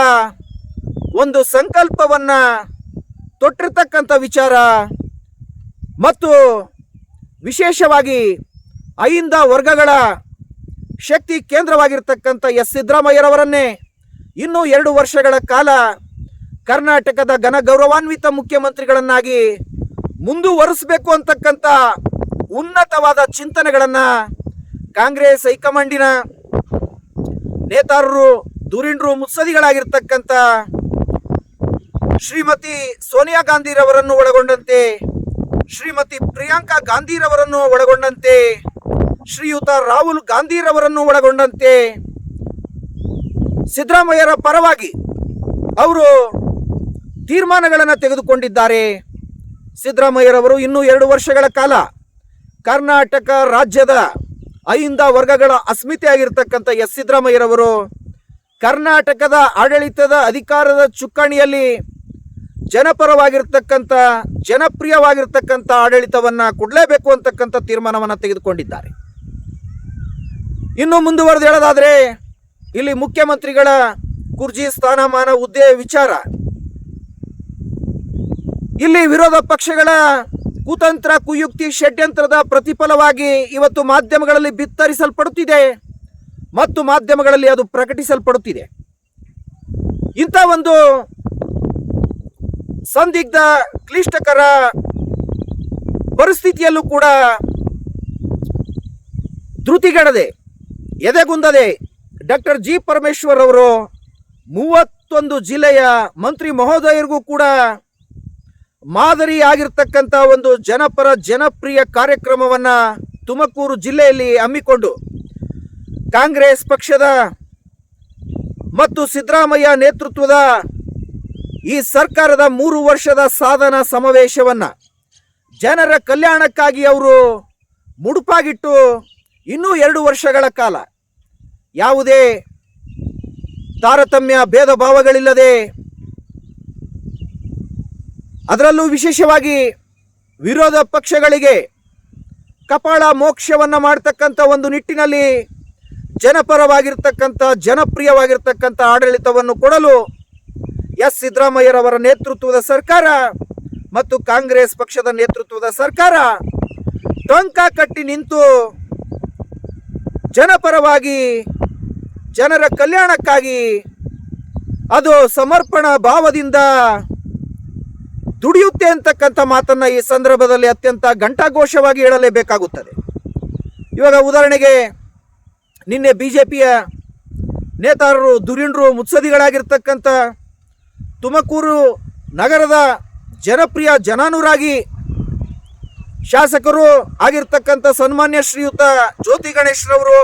ಒಂದು ಸಂಕಲ್ಪವನ್ನು ತೊಟ್ಟಿರ್ತಕ್ಕಂಥ ವಿಚಾರ ಮತ್ತು ವಿಶೇಷವಾಗಿ ಅಹಿಂದ ವರ್ಗಗಳ ಶಕ್ತಿ ಕೇಂದ್ರವಾಗಿರ್ತಕ್ಕಂಥ ಸಿದ್ದರಾಮಯ್ಯರವರನ್ನೇ ಇನ್ನೂ 2 ವರ್ಷಗಳ ಕಾಲ ಕರ್ನಾಟಕದ ಘನ ಗೌರವಾನ್ವಿತ ಮುಖ್ಯಮಂತ್ರಿಗಳನ್ನಾಗಿ ಮುಂದುವರಿಸಬೇಕು ಅಂತಕ್ಕಂಥ ಉನ್ನತವಾದ ಚಿಂತನೆಗಳನ್ನು ಕಾಂಗ್ರೆಸ್ ಹೈಕಮಾಂಡಿನ ನೇತಾರರು ಧುರೀಣರು ಮುತ್ಸದಿಗಳಾಗಿರ್ತಕ್ಕಂಥ ಶ್ರೀಮತಿ ಸೋನಿಯಾ ಗಾಂಧಿರವರನ್ನು ಒಳಗೊಂಡಂತೆ, ಶ್ರೀಮತಿ ಪ್ರಿಯಾಂಕಾ ಗಾಂಧಿರವರನ್ನು ಒಳಗೊಂಡಂತೆ, ಶ್ರೀಯುತ ರಾಹುಲ್ ಗಾಂಧಿರವರನ್ನು ಒಳಗೊಂಡಂತೆ ಸಿದ್ದರಾಮಯ್ಯರ ಪರವಾಗಿ ಅವರು ತೀರ್ಮಾನಗಳನ್ನು ತೆಗೆದುಕೊಂಡಿದ್ದಾರೆ. ಸಿದ್ದರಾಮಯ್ಯರವರು ಇನ್ನೂ 2 ವರ್ಷಗಳ ಕಾಲ ಕರ್ನಾಟಕ ರಾಜ್ಯದ 5 ವರ್ಗಗಳ ಅಸ್ಮಿತೆಯಾಗಿರ್ತಕ್ಕಂಥ ಸಿದ್ದರಾಮಯ್ಯರವರು ಕರ್ನಾಟಕದ ಆಡಳಿತದ ಅಧಿಕಾರದ ಚುಕ್ಕಾಣಿಯಲ್ಲಿ ಜನಪರವಾಗಿರ್ತಕ್ಕಂಥ ಜನಪ್ರಿಯವಾಗಿರ್ತಕ್ಕಂಥ ಆಡಳಿತವನ್ನು ಕೊಡಲೇಬೇಕು ಅಂತಕ್ಕಂಥ ತೀರ್ಮಾನವನ್ನು ತೆಗೆದುಕೊಂಡಿದ್ದಾರೆ. ಇನ್ನು ಮುಂದುವರೆದು ಹೇಳೋದಾದರೆ ಇಲ್ಲಿ ಮುಖ್ಯಮಂತ್ರಿಗಳ ಕುರ್ಚಿ ಸ್ಥಾನಮಾನ ಹುದ್ದೆ ವಿಚಾರ, ಇಲ್ಲಿ ವಿರೋಧ ಪಕ್ಷಗಳ ಕುತಂತ್ರ ಕುಯುಕ್ತಿ ಷಡ್ಯಂತ್ರದ ಪ್ರತಿಫಲವಾಗಿ ಇವತ್ತು ಮಾಧ್ಯಮಗಳಲ್ಲಿ ಬಿತ್ತರಿಸಲ್ಪಡುತ್ತಿದೆ ಮತ್ತು ಮಾಧ್ಯಮಗಳಲ್ಲಿ ಅದು ಪ್ರಕಟಿಸಲ್ಪಡುತ್ತಿದೆ. ಇಂಥ ಒಂದು ಸಂದಿಗ್ಧ ಕ್ಲಿಷ್ಟಕರ ಪರಿಸ್ಥಿತಿಯಲ್ಲೂ ಕೂಡ ಧೃತಿಗೆಡದೆ ಎದೆಗುಂದದೆ ಡಾಕ್ಟರ್ ಜಿ ಪರಮೇಶ್ವರ್ ಅವರು 31 ಜಿಲ್ಲೆಯ ಮಂತ್ರಿ ಮಹೋದಯರಿಗೂ ಕೂಡ ಮಾದರಿ ಆಗಿರ್ತಕ್ಕಂಥ ಒಂದು ಜನಪರ ಜನಪ್ರಿಯ ಕಾರ್ಯಕ್ರಮವನ್ನು ತುಮಕೂರು ಜಿಲ್ಲೆಯಲ್ಲಿ ಹಮ್ಮಿಕೊಂಡು ಕಾಂಗ್ರೆಸ್ ಪಕ್ಷದ ಮತ್ತು ಸಿದ್ದರಾಮಯ್ಯ ನೇತೃತ್ವದ ಈ ಸರ್ಕಾರದ 3 ವರ್ಷದ ಸಾಧನಾ ಸಮಾವೇಶವನ್ನು ಜನರ ಕಲ್ಯಾಣಕ್ಕಾಗಿ ಅವರು ಮುಡುಪಾಗಿಟ್ಟು ಇನ್ನೂ 2 ವರ್ಷಗಳ ಕಾಲ ಯಾವುದೇ ತಾರತಮ್ಯ ಭೇದ ಭಾವಗಳಿಲ್ಲದೆ, ಅದರಲ್ಲೂ ವಿಶೇಷವಾಗಿ ವಿರೋಧ ಪಕ್ಷಗಳಿಗೆ ಕಪಾಳ ಮೋಕ್ಷವನ್ನು ಮಾಡ್ತಕ್ಕಂಥ ಒಂದು ನಿಟ್ಟಿನಲ್ಲಿ ಜನಪರವಾಗಿರ್ತಕ್ಕಂಥ ಜನಪ್ರಿಯವಾಗಿರ್ತಕ್ಕಂಥ ಆಡಳಿತವನ್ನು ಕೊಡಲು ಸಿದ್ದರಾಮಯ್ಯರವರ ನೇತೃತ್ವದ ಸರ್ಕಾರ ಮತ್ತು ಕಾಂಗ್ರೆಸ್ ಪಕ್ಷದ ನೇತೃತ್ವದ ಸರ್ಕಾರ ಟೊಂಕ ಕಟ್ಟಿ ನಿಂತು ಜನಪರವಾಗಿ ಜನರ ಕಲ್ಯಾಣಕ್ಕಾಗಿ ಅದು ಸಮರ್ಪಣಾ ಭಾವದಿಂದ ದುಡಿಯುತ್ತೆ ಅಂತಕ್ಕಂಥ ಮಾತನ್ನು ಈ ಸಂದರ್ಭದಲ್ಲಿ ಅತ್ಯಂತ ಘಂಟಾಘೋಷವಾಗಿ ಹೇಳಲೇಬೇಕಾಗುತ್ತದೆ. ಇವಾಗ ಉದಾಹರಣೆಗೆ ನಿನ್ನೆ ಬಿಜೆಪಿಯ ನೇತಾರರು ಧುರೀಣರು ಮುತ್ಸದಿಗಳಾಗಿರ್ತಕ್ಕಂಥ ತುಮಕೂರು ನಗರದ ಜನಪ್ರಿಯ ಜನಾನುರಾಗಿ ಶಾಸಕರು ಆಗಿರ್ತಕ್ಕಂಥ ಸನ್ಮಾನ್ಯ ಶ್ರೀಯುತ ಜ್ಯೋತಿ ಗಣೇಶ್ರವರು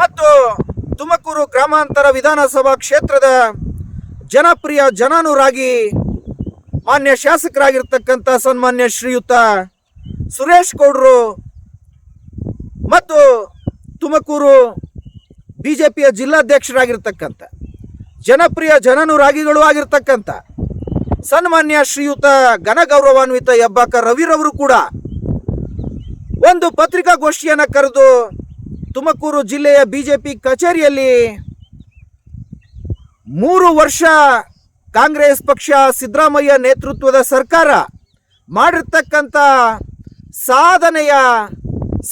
ಮತ್ತು ತುಮಕೂರು ಗ್ರಾಮಾಂತರ ವಿಧಾನಸಭಾ ಕ್ಷೇತ್ರದ ಜನಪ್ರಿಯ ಜನಾನುರಾಗಿ ಮಾನ್ಯ ಶಾಸಕರಾಗಿರ್ತಕ್ಕಂಥ ಸನ್ಮಾನ್ಯ ಶ್ರೀಯುತ ಸುರೇಶ್ ಗೌಡ್ರು ಮತ್ತು ತುಮಕೂರು ಬಿಜೆಪಿಯ ಜಿಲ್ಲಾಧ್ಯಕ್ಷರಾಗಿರ್ತಕ್ಕಂಥ ಜನಪ್ರಿಯ ಜನಾನುರಾಗಿಗಳು ಆಗಿರ್ತಕ್ಕಂಥ ಸನ್ಮಾನ್ಯ ಶ್ರೀಯುತ ಘನಗೌರವಾನ್ವಿತ ಹೆಬ್ಬಾಕ ರವಿರವರು ಕೂಡ ಒಂದು ಪತ್ರಿಕಾಗೋಷ್ಠಿಯನ್ನು ಕರೆದು ತುಮಕೂರು ಜಿಲ್ಲೆಯ ಬಿಜೆಪಿ ಕಚೇರಿಯಲ್ಲಿ 3 ವರ್ಷ ಕಾಂಗ್ರೆಸ್ ಪಕ್ಷ ಸಿದ್ದರಾಮಯ್ಯ ನೇತೃತ್ವದ ಸರ್ಕಾರ ಮಾಡಿರ್ತಕ್ಕಂಥ ಸಾಧನೆಯ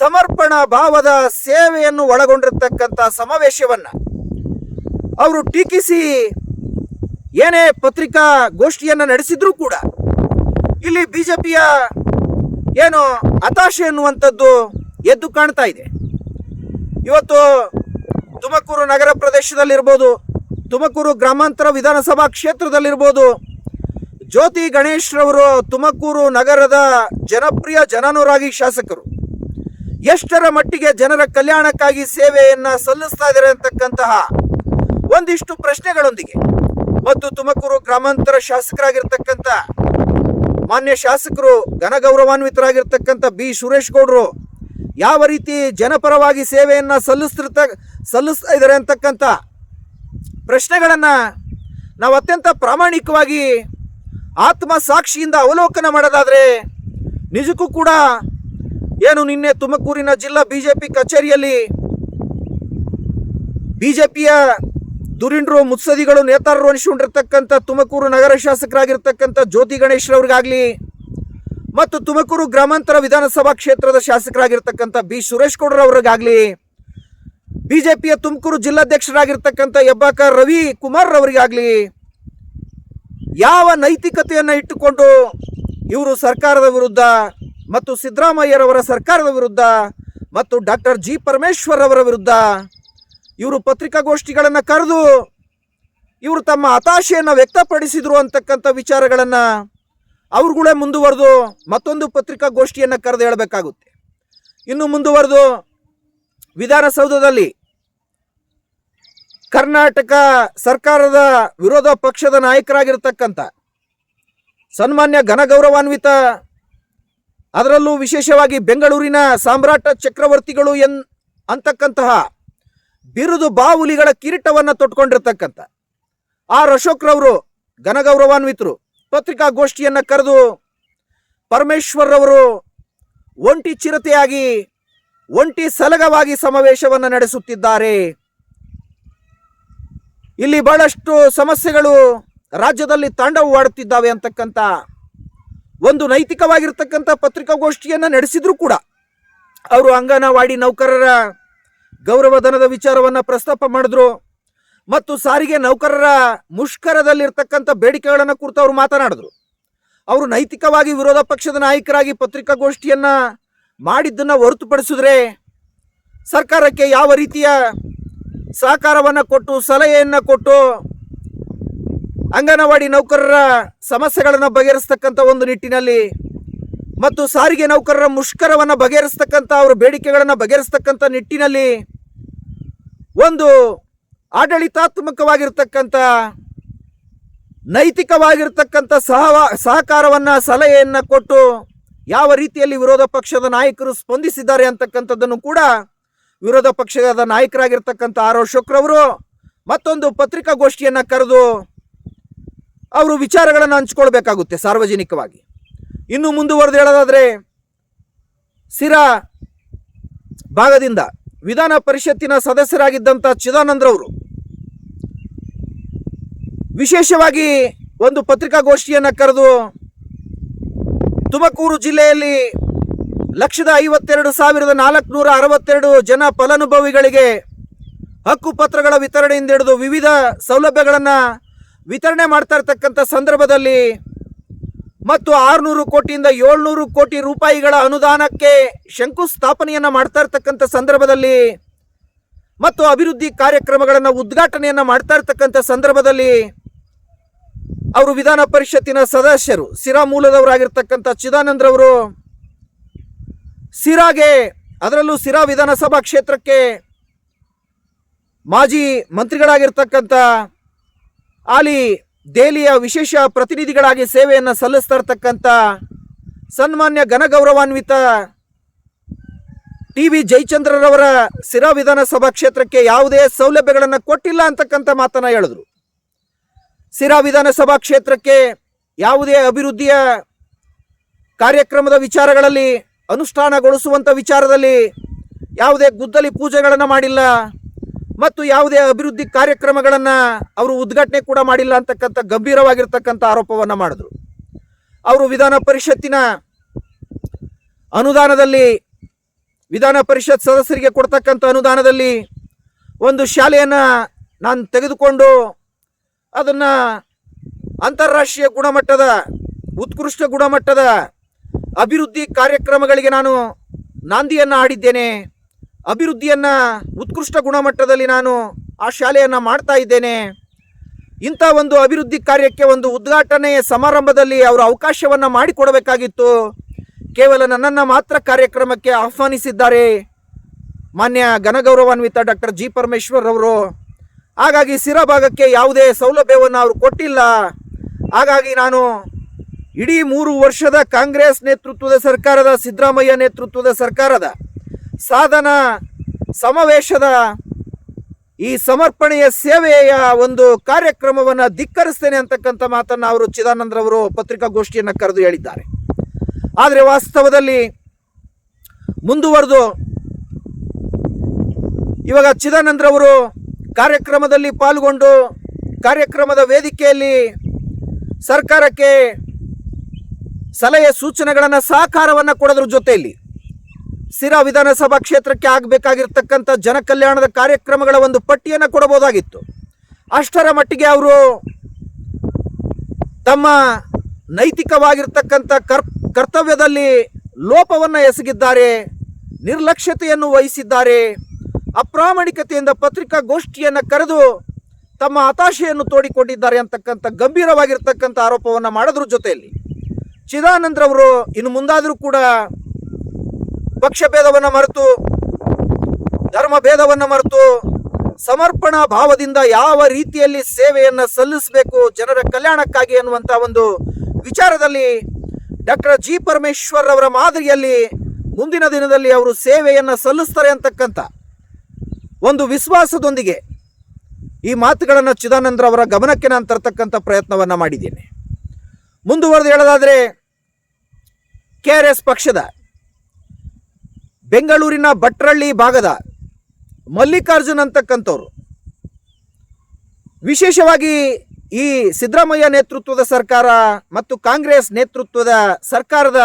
ಸಮರ್ಪಣಾ ಭಾವದ ಸೇವೆಯನ್ನು ಒಳಗೊಂಡಿರ್ತಕ್ಕಂಥ ಸಮಾವೇಶವನ್ನು ಅವರು ಟೀಕಿಸಿ ಏನೇ ಪತ್ರಿಕಾಗೋಷ್ಠಿಯನ್ನು ನಡೆಸಿದ್ರೂ ಕೂಡ ಇಲ್ಲಿ ಬಿಜೆಪಿಯ ಏನು ಹತಾಶೆ ಎನ್ನುವಂಥದ್ದು ಎದ್ದು ಕಾಣ್ತಾ ಇದೆ. ಇವತ್ತು ತುಮಕೂರು ನಗರ ಪ್ರದೇಶದಲ್ಲಿರ್ಬೋದು, ತುಮಕೂರು ಗ್ರಾಮಾಂತರ ವಿಧಾನಸಭಾ ಕ್ಷೇತ್ರದಲ್ಲಿರ್ಬೋದು, ಜ್ಯೋತಿ ಗಣೇಶ್ರವರು ತುಮಕೂರು ನಗರದ ಜನಪ್ರಿಯ ಜನಾನುರಾಗಿ ಶಾಸಕರು ಎಷ್ಟರ ಮಟ್ಟಿಗೆ ಜನರ ಕಲ್ಯಾಣಕ್ಕಾಗಿ ಸೇವೆಯನ್ನು ಸಲ್ಲಿಸ್ತಾ ಇದ್ದಾರೆ ಅಂತಕ್ಕಂತಹ ಒಂದಿಷ್ಟು ಪ್ರಶ್ನೆಗಳೊಂದಿಗೆ ಮತ್ತು ತುಮಕೂರು ಗ್ರಾಮಾಂತರ ಶಾಸಕರಾಗಿರ್ತಕ್ಕಂಥ ಮಾನ್ಯ ಶಾಸಕರು ಘನಗೌರವಾನ್ವಿತರಾಗಿರ್ತಕ್ಕಂಥ ಬಿ ಸುರೇಶ್ ಗೌಡ್ರು ಯಾವ ರೀತಿ ಜನಪರವಾಗಿ ಸೇವೆಯನ್ನು ಸಲ್ಲಿಸ್ತಾ ಇದ್ದಾರೆ ಅಂತಕ್ಕಂಥ ಪ್ರಶ್ನೆಗಳನ್ನು ನಾವು ಅತ್ಯಂತ ಪ್ರಾಮಾಣಿಕವಾಗಿ ಆತ್ಮಸಾಕ್ಷಿಯಿಂದ ಅವಲೋಕನ ಮಾಡೋದಾದರೆ ನಿಜಕ್ಕೂ ಕೂಡ ಏನು ನಿನ್ನೆ ತುಮಕೂರಿನ ಜಿಲ್ಲಾ ಬಿಜೆಪಿ ಕಚೇರಿಯಲ್ಲಿ ಬಿಜೆಪಿಯ ಧುರೀಣರು ಮುತ್ಸದಿಗಳು ನೇತಾರರು ಅನಿಸಿಕೊಂಡಿರ್ತಕ್ಕಂಥ ತುಮಕೂರು ನಗರ ಶಾಸಕರಾಗಿರ್ತಕ್ಕಂಥ ಜ್ಯೋತಿ ಗಣೇಶ್ರವ್ರಿಗಾಗಲಿ ಮತ್ತು ತುಮಕೂರು ಗ್ರಾಮಾಂತರ ವಿಧಾನಸಭಾ ಕ್ಷೇತ್ರದ ಶಾಸಕರಾಗಿರ್ತಕ್ಕಂಥ ಬಿ ಸುರೇಶ್ ಗೌಡ್ರವ್ರಿಗಾಗಲಿ ಬಿಜೆಪಿಯ ತುಮಕೂರು ಜಿಲ್ಲಾಧ್ಯಕ್ಷರಾಗಿರ್ತಕ್ಕಂಥ ಹೆಬ್ಬಾಕ ರವಿ ಕುಮಾರ್ ರವರಿಗಾಗಲಿ ಯಾವ ನೈತಿಕತೆಯನ್ನು ಇಟ್ಟುಕೊಂಡು ಇವರು ಸರ್ಕಾರದ ವಿರುದ್ಧ ಮತ್ತು ಸಿದ್ದರಾಮಯ್ಯರವರ ಸರ್ಕಾರದ ವಿರುದ್ಧ ಮತ್ತು ಡಾಕ್ಟರ್ ಜಿ ಪರಮೇಶ್ವರ್ ಅವರ ವಿರುದ್ಧ ಇವರು ಪತ್ರಿಕಾಗೋಷ್ಠಿಗಳನ್ನು ಕರೆದು ಇವರು ತಮ್ಮ ಹತಾಶೆಯನ್ನು ವ್ಯಕ್ತಪಡಿಸಿದರು ಅಂತಕ್ಕಂಥ ವಿಚಾರಗಳನ್ನು ಅವ್ರುಗಳೇ ಮುಂದುವರೆದು ಮತ್ತೊಂದು ಪತ್ರಿಕಾಗೋಷ್ಠಿಯನ್ನು ಕರೆದು ಹೇಳಬೇಕಾಗುತ್ತೆ. ಇನ್ನು ಮುಂದುವರೆದು ವಿಧಾನಸೌಧದಲ್ಲಿ ಕರ್ನಾಟಕ ಸರ್ಕಾರದ ವಿರೋಧ ಪಕ್ಷದ ನಾಯಕರಾಗಿರ್ತಕ್ಕಂಥ ಸನ್ಮಾನ್ಯ ಘನಗೌರವಾನ್ವಿತ, ಅದರಲ್ಲೂ ವಿಶೇಷವಾಗಿ ಬೆಂಗಳೂರಿನ ಸಾಮ್ರಾಟ ಚಕ್ರವರ್ತಿಗಳು ಅಂತಕ್ಕಂತಹ ಬಿರುದು ಬಾವುಲಿಗಳ ಕಿರೀಟವನ್ನು ತೊಟ್ಕೊಂಡಿರ್ತಕ್ಕಂಥ ಆರ್ ಅಶೋಕ್ರವರು ಘನಗೌರವಾನ್ವಿತರು ಪತ್ರಿಕಾಗೋಷ್ಠಿಯನ್ನು ಕರೆದು ಪರಮೇಶ್ವರ್ರವರು ಒಂಟಿ ಚಿರತೆಯಾಗಿ ಒಂಟಿ ಸಲಗವಾಗಿ ಸಮಾವೇಶವನ್ನು ನಡೆಸುತ್ತಿದ್ದಾರೆ. ಇಲ್ಲಿ ಬಹಳಷ್ಟು ಸಮಸ್ಯೆಗಳು ರಾಜ್ಯದಲ್ಲಿ ತಾಂಡವವಾಡುತ್ತಿದ್ದಾವೆ ಅಂತಕ್ಕಂಥ ಒಂದು ನೈತಿಕವಾಗಿರ್ತಕ್ಕಂಥ ಪತ್ರಿಕಾಗೋಷ್ಠಿಯನ್ನು ನಡೆಸಿದ್ರು ಕೂಡ ಅವರು ಅಂಗನವಾಡಿ ನೌಕರರ ಗೌರವಧನದ ವಿಚಾರವನ್ನು ಪ್ರಸ್ತಾಪ ಮಾಡಿದ್ರು ಮತ್ತು ಸಾರಿಗೆ ನೌಕರರ ಮುಷ್ಕರದಲ್ಲಿರ್ತಕ್ಕಂಥ ಬೇಡಿಕೆಗಳನ್ನು ಕುರಿತು ಅವರು ಮಾತನಾಡಿದ್ರು. ಅವರು ನೈತಿಕವಾಗಿ ವಿರೋಧ ಪಕ್ಷದ ನಾಯಕರಾಗಿ ಪತ್ರಿಕಾಗೋಷ್ಠಿಯನ್ನು ಮಾಡಿದ್ದನ್ನು ಹೊರತುಪಡಿಸಿದ್ರೆ ಸರ್ಕಾರಕ್ಕೆ ಯಾವ ರೀತಿಯ ಸಹಕಾರವನ್ನು ಕೊಟ್ಟು ಸಲಹೆಯನ್ನು ಕೊಟ್ಟು ಅಂಗನವಾಡಿ ನೌಕರರ ಸಮಸ್ಯೆಗಳನ್ನು ಬಗೆಹರಿಸ್ತಕ್ಕಂಥ ಒಂದು ನಿಟ್ಟಿನಲ್ಲಿ ಮತ್ತು ಸಾರಿಗೆ ನೌಕರರ ಮುಷ್ಕರವನ್ನು ಬಗೆಹರಿಸ್ತಕ್ಕಂಥ ಅವರ ಬೇಡಿಕೆಗಳನ್ನು ಬಗೆಹರಿಸ್ತಕ್ಕಂಥ ನಿಟ್ಟಿನಲ್ಲಿ ಒಂದು ಆಡಳಿತಾತ್ಮಕವಾಗಿರ್ತಕ್ಕಂಥ ನೈತಿಕವಾಗಿರ್ತಕ್ಕಂಥ ಸಹಕಾರವನ್ನು ಸಲಹೆಯನ್ನು ಕೊಟ್ಟು ಯಾವ ರೀತಿಯಲ್ಲಿ ವಿರೋಧ ಪಕ್ಷದ ನಾಯಕರು ಸ್ಪಂದಿಸಿದ್ದಾರೆ ಅಂತಕ್ಕಂಥದ್ದನ್ನು ಕೂಡ ವಿರೋಧ ಪಕ್ಷದ ನಾಯಕರಾಗಿರ್ತಕ್ಕಂಥ ಆರ್ ಅಶೋಕ್ರವರು ಮತ್ತೊಂದು ಪತ್ರಿಕಾಗೋಷ್ಠಿಯನ್ನು ಕರೆದು ಅವರು ವಿಚಾರಗಳನ್ನು ಹಂಚ್ಕೊಳ್ಬೇಕಾಗುತ್ತೆ ಸಾರ್ವಜನಿಕವಾಗಿ. ಇನ್ನು ಮುಂದುವರೆದು ಹೇಳೋದಾದರೆ ಸಿರಾ ಭಾಗದಿಂದ ವಿಧಾನ ಪರಿಷತ್ತಿನ ಸದಸ್ಯರಾಗಿದ್ದಂಥ ಚಿದಾನಂದ್ರವರು ವಿಶೇಷವಾಗಿ ಒಂದು ಪತ್ರಿಕಾಗೋಷ್ಠಿಯನ್ನು ಕರೆದು ತುಮಕೂರು ಜಿಲ್ಲೆಯಲ್ಲಿ 152,462 ಜನ ಫಲಾನುಭವಿಗಳಿಗೆ ಹಕ್ಕುಪತ್ರಗಳ ವಿತರಣೆಯಿಂದ ಹಿಡಿದು ವಿವಿಧ ಸೌಲಭ್ಯಗಳನ್ನು ವಿತರಣೆ ಮಾಡ್ತಾ ಇರ್ತಕ್ಕಂಥ ಸಂದರ್ಭದಲ್ಲಿ ಮತ್ತು 600 ಕೋಟಿಯಿಂದ 700 ಕೋಟಿ ರೂಪಾಯಿಗಳ ಅನುದಾನಕ್ಕೆ ಶಂಕುಸ್ಥಾಪನೆಯನ್ನು ಮಾಡ್ತಾ ಇರ್ತಕ್ಕಂಥ ಸಂದರ್ಭದಲ್ಲಿ ಮತ್ತು ಅಭಿವೃದ್ಧಿ ಕಾರ್ಯಕ್ರಮಗಳನ್ನು ಉದ್ಘಾಟನೆಯನ್ನು ಮಾಡ್ತಾ ಇರ್ತಕ್ಕಂಥ ಸಂದರ್ಭದಲ್ಲಿ ಅವರು ವಿಧಾನ ಪರಿಷತ್ತಿನ ಸದಸ್ಯರು ಸಿರಾ ಮೂಲದವರಾಗಿರ್ತಕ್ಕಂಥ ಚಿದಾನಂದ್ರವರು ಸಿರಾಗೆ, ಅದರಲ್ಲೂ ಸಿರಾ ವಿಧಾನಸಭಾ ಕ್ಷೇತ್ರಕ್ಕೆ ಮಾಜಿ ಮಂತ್ರಿಗಳಾಗಿರ್ತಕ್ಕಂಥ ಹಾಲಿ ದೆಹಲಿಯ ವಿಶೇಷ ಪ್ರತಿನಿಧಿಗಳಾಗಿ ಸೇವೆಯನ್ನು ಸಲ್ಲಿಸ್ತಾ ಇರ್ತಕ್ಕಂಥ ಸನ್ಮಾನ್ಯ ಘನಗೌರವಾನ್ವಿತ ಟಿ ವಿ ಜಯಚಂದ್ರರವರ ಸಿರಾ ವಿಧಾನಸಭಾ ಕ್ಷೇತ್ರಕ್ಕೆ ಯಾವುದೇ ಸೌಲಭ್ಯಗಳನ್ನು ಕೊಟ್ಟಿಲ್ಲ ಅಂತಕ್ಕಂಥ ಮಾತನ್ನು ಹೇಳಿದ್ರು. ಸಿರಾ ವಿಧಾನಸಭಾ ಕ್ಷೇತ್ರಕ್ಕೆ ಯಾವುದೇ ಅಭಿವೃದ್ಧಿಯ ಕಾರ್ಯಕ್ರಮದ ವಿಚಾರಗಳಲ್ಲಿ ಅನುಷ್ಠಾನಗೊಳಿಸುವಂಥ ವಿಚಾರದಲ್ಲಿ ಯಾವುದೇ ಗುದ್ದಲಿ ಪೂಜೆಗಳನ್ನು ಮಾಡಿಲ್ಲ ಮತ್ತು ಯಾವುದೇ ಅಭಿವೃದ್ಧಿ ಕಾರ್ಯಕ್ರಮಗಳನ್ನು ಅವರು ಉದ್ಘಾಟನೆ ಕೂಡ ಮಾಡಿಲ್ಲ ಅಂತಕ್ಕಂಥ ಗಂಭೀರವಾಗಿರ್ತಕ್ಕಂಥ ಆರೋಪವನ್ನು ಮಾಡಿದ್ರು. ಅವರು ವಿಧಾನ ಪರಿಷತ್ತಿನ ಅನುದಾನದಲ್ಲಿ, ವಿಧಾನ ಪರಿಷತ್ ಸದಸ್ಯರಿಗೆ ಕೊಡ್ತಕ್ಕಂಥ ಅನುದಾನದಲ್ಲಿ ಒಂದು ಶಾಲೆಯನ್ನು ನಾನು ತೆಗೆದುಕೊಂಡು ಅದನ್ನು ಅಂತಾರಾಷ್ಟ್ರೀಯ ಗುಣಮಟ್ಟದ ಉತ್ಕೃಷ್ಟ ಗುಣಮಟ್ಟದ ಅಭಿವೃದ್ಧಿ ಕಾರ್ಯಕ್ರಮಗಳಿಗೆ ನಾನು ನಾಂದಿಯನ್ನು ಹಾಡಿದ್ದೇನೆ. ಅಭಿವೃದ್ಧಿಯನ್ನು ಉತ್ಕೃಷ್ಟ ಗುಣಮಟ್ಟದಲ್ಲಿ ನಾನು ಆ ಶಾಲೆಯನ್ನು ಮಾಡ್ತಾ ಇದ್ದೇನೆ. ಇಂಥ ಒಂದು ಅಭಿವೃದ್ಧಿ ಕಾರ್ಯಕ್ಕೆ ಒಂದು ಉದ್ಘಾಟನೆಯ ಸಮಾರಂಭದಲ್ಲಿ ಅವರು ಅವಕಾಶವನ್ನು ಮಾಡಿಕೊಡಬೇಕಾಗಿತ್ತು. ಕೇವಲ ನನ್ನನ್ನು ಮಾತ್ರ ಕಾರ್ಯಕ್ರಮಕ್ಕೆ ಆಹ್ವಾನಿಸಿದ್ದಾರೆ ಮಾನ್ಯ ಘನಗೌರವಾನ್ವಿತ ಡಾಕ್ಟರ್ ಜಿ ಪರಮೇಶ್ವರ್ ಅವರು. ಹಾಗಾಗಿ ಸಿರಾ ಭಾಗಕ್ಕೆ ಯಾವುದೇ ಸೌಲಭ್ಯವನ್ನು ಅವರು ಕೊಟ್ಟಿಲ್ಲ. ಹಾಗಾಗಿ ನಾನು ಇಡೀ 3 ವರ್ಷದ ಕಾಂಗ್ರೆಸ್ ನೇತೃತ್ವದ ಸರ್ಕಾರದ, ಸಿದ್ದರಾಮಯ್ಯ ನೇತೃತ್ವದ ಸರ್ಕಾರದ ಸಾಧನ ಸಮಾವೇಶದ ಈ ಸಮರ್ಪಣೆಯ ಸೇವೆಯ ಒಂದು ಕಾರ್ಯಕ್ರಮವನ್ನು ಧಿಕ್ಕರಿಸ್ತೇನೆ ಅಂತಕ್ಕಂಥ ಮಾತನ್ನು ಅವರು ಚಿದಾನಂದ್ರವರು ಪತ್ರಿಕಾಗೋಷ್ಠಿಯನ್ನು ಕರೆದು ಹೇಳಿದ್ದಾರೆ. ಆದರೆ ವಾಸ್ತವದಲ್ಲಿ ಮುಂದುವರೆದು ಇವಾಗ ಚಿದಾನಂದ್ರವರು ಕಾರ್ಯಕ್ರಮದಲ್ಲಿ ಪಾಲ್ಗೊಂಡು ಕಾರ್ಯಕ್ರಮದ ವೇದಿಕೆಯಲ್ಲಿ ಸರ್ಕಾರಕ್ಕೆ ಸಲಹೆ ಸೂಚನೆಗಳನ್ನು ಸಹಕಾರವನ್ನು ಕೊಡೋದ್ರ ಜೊತೆಯಲ್ಲಿ ಸಿರಾ ವಿಧಾನಸಭಾ ಕ್ಷೇತ್ರಕ್ಕೆ ಆಗಬೇಕಾಗಿರ್ತಕ್ಕಂಥ ಜನಕಲ್ಯಾಣದ ಕಾರ್ಯಕ್ರಮಗಳ ಒಂದು ಪಟ್ಟಿಯನ್ನು ಕೊಡಬಹುದಾಗಿತ್ತು. ಅಷ್ಟರ ಮಟ್ಟಿಗೆ ಅವರು ತಮ್ಮ ನೈತಿಕವಾಗಿರ್ತಕ್ಕಂಥ ಕರ್ತವ್ಯದಲ್ಲಿ ಲೋಪವನ್ನು ಎಸಗಿದ್ದಾರೆ, ನಿರ್ಲಕ್ಷ್ಯತೆಯನ್ನು ವಹಿಸಿದ್ದಾರೆ ಅಪ್ರಾಮಾಣಿಕತೆಯಿಂದ ಪತ್ರಿಕಾಗೋಷ್ಠಿಯನ್ನು ಕರೆದು ತಮ್ಮ ಹತಾಶೆಯನ್ನು ತೋಡಿಕೊಂಡಿದ್ದಾರೆ ಅಂತಕ್ಕಂಥ ಗಂಭೀರವಾಗಿರ್ತಕ್ಕಂಥ ಆರೋಪವನ್ನು ಮಾಡೋದ್ರ ಜೊತೆಯಲ್ಲಿ ಚಿದಾನಂದ್ರವರು ಇನ್ನು ಮುಂದಾದರೂ ಕೂಡ ಪಕ್ಷ ಭೇದವನ್ನು ಮರೆತು ಧರ್ಮ ಭೇದವನ್ನು ಮರೆತು ಸಮರ್ಪಣಾ ಭಾವದಿಂದ ಯಾವ ರೀತಿಯಲ್ಲಿ ಸೇವೆಯನ್ನು ಸಲ್ಲಿಸಬೇಕು ಜನರ ಕಲ್ಯಾಣಕ್ಕಾಗಿ ಅನ್ನುವಂಥ ಒಂದು ವಿಚಾರದಲ್ಲಿ ಡಾಕ್ಟರ್ ಜಿ ಪರಮೇಶ್ವರ್ ಅವರ ಮಾದರಿಯಲ್ಲಿ ಮುಂದಿನ ದಿನದಲ್ಲಿ ಅವರು ಸೇವೆಯನ್ನು ಸಲ್ಲಿಸ್ತಾರೆ ಅಂತಕ್ಕಂಥ ಒಂದು ವಿಶ್ವಾಸದೊಂದಿಗೆ ಈ ಮಾತುಗಳನ್ನು ಚಿದಾನಂದ್ರ ಅವರ ಗಮನಕ್ಕೆ ನಾನು ತರ್ತಕ್ಕಂಥ ಪ್ರಯತ್ನವನ್ನು ಮಾಡಿದ್ದೇನೆ. ಮುಂದುವರೆದು ಹೇಳೋದಾದರೆ KRS ಪಕ್ಷದ ಬೆಂಗಳೂರಿನ ಭಟ್ರಳ್ಳಿ ಭಾಗದ ಮಲ್ಲಿಕಾರ್ಜುನ್ ಅಂತಕ್ಕಂಥವ್ರು ವಿಶೇಷವಾಗಿ ಈ ಸಿದ್ದರಾಮಯ್ಯ ನೇತೃತ್ವದ ಸರ್ಕಾರ ಮತ್ತು ಕಾಂಗ್ರೆಸ್ ನೇತೃತ್ವದ ಸರ್ಕಾರದ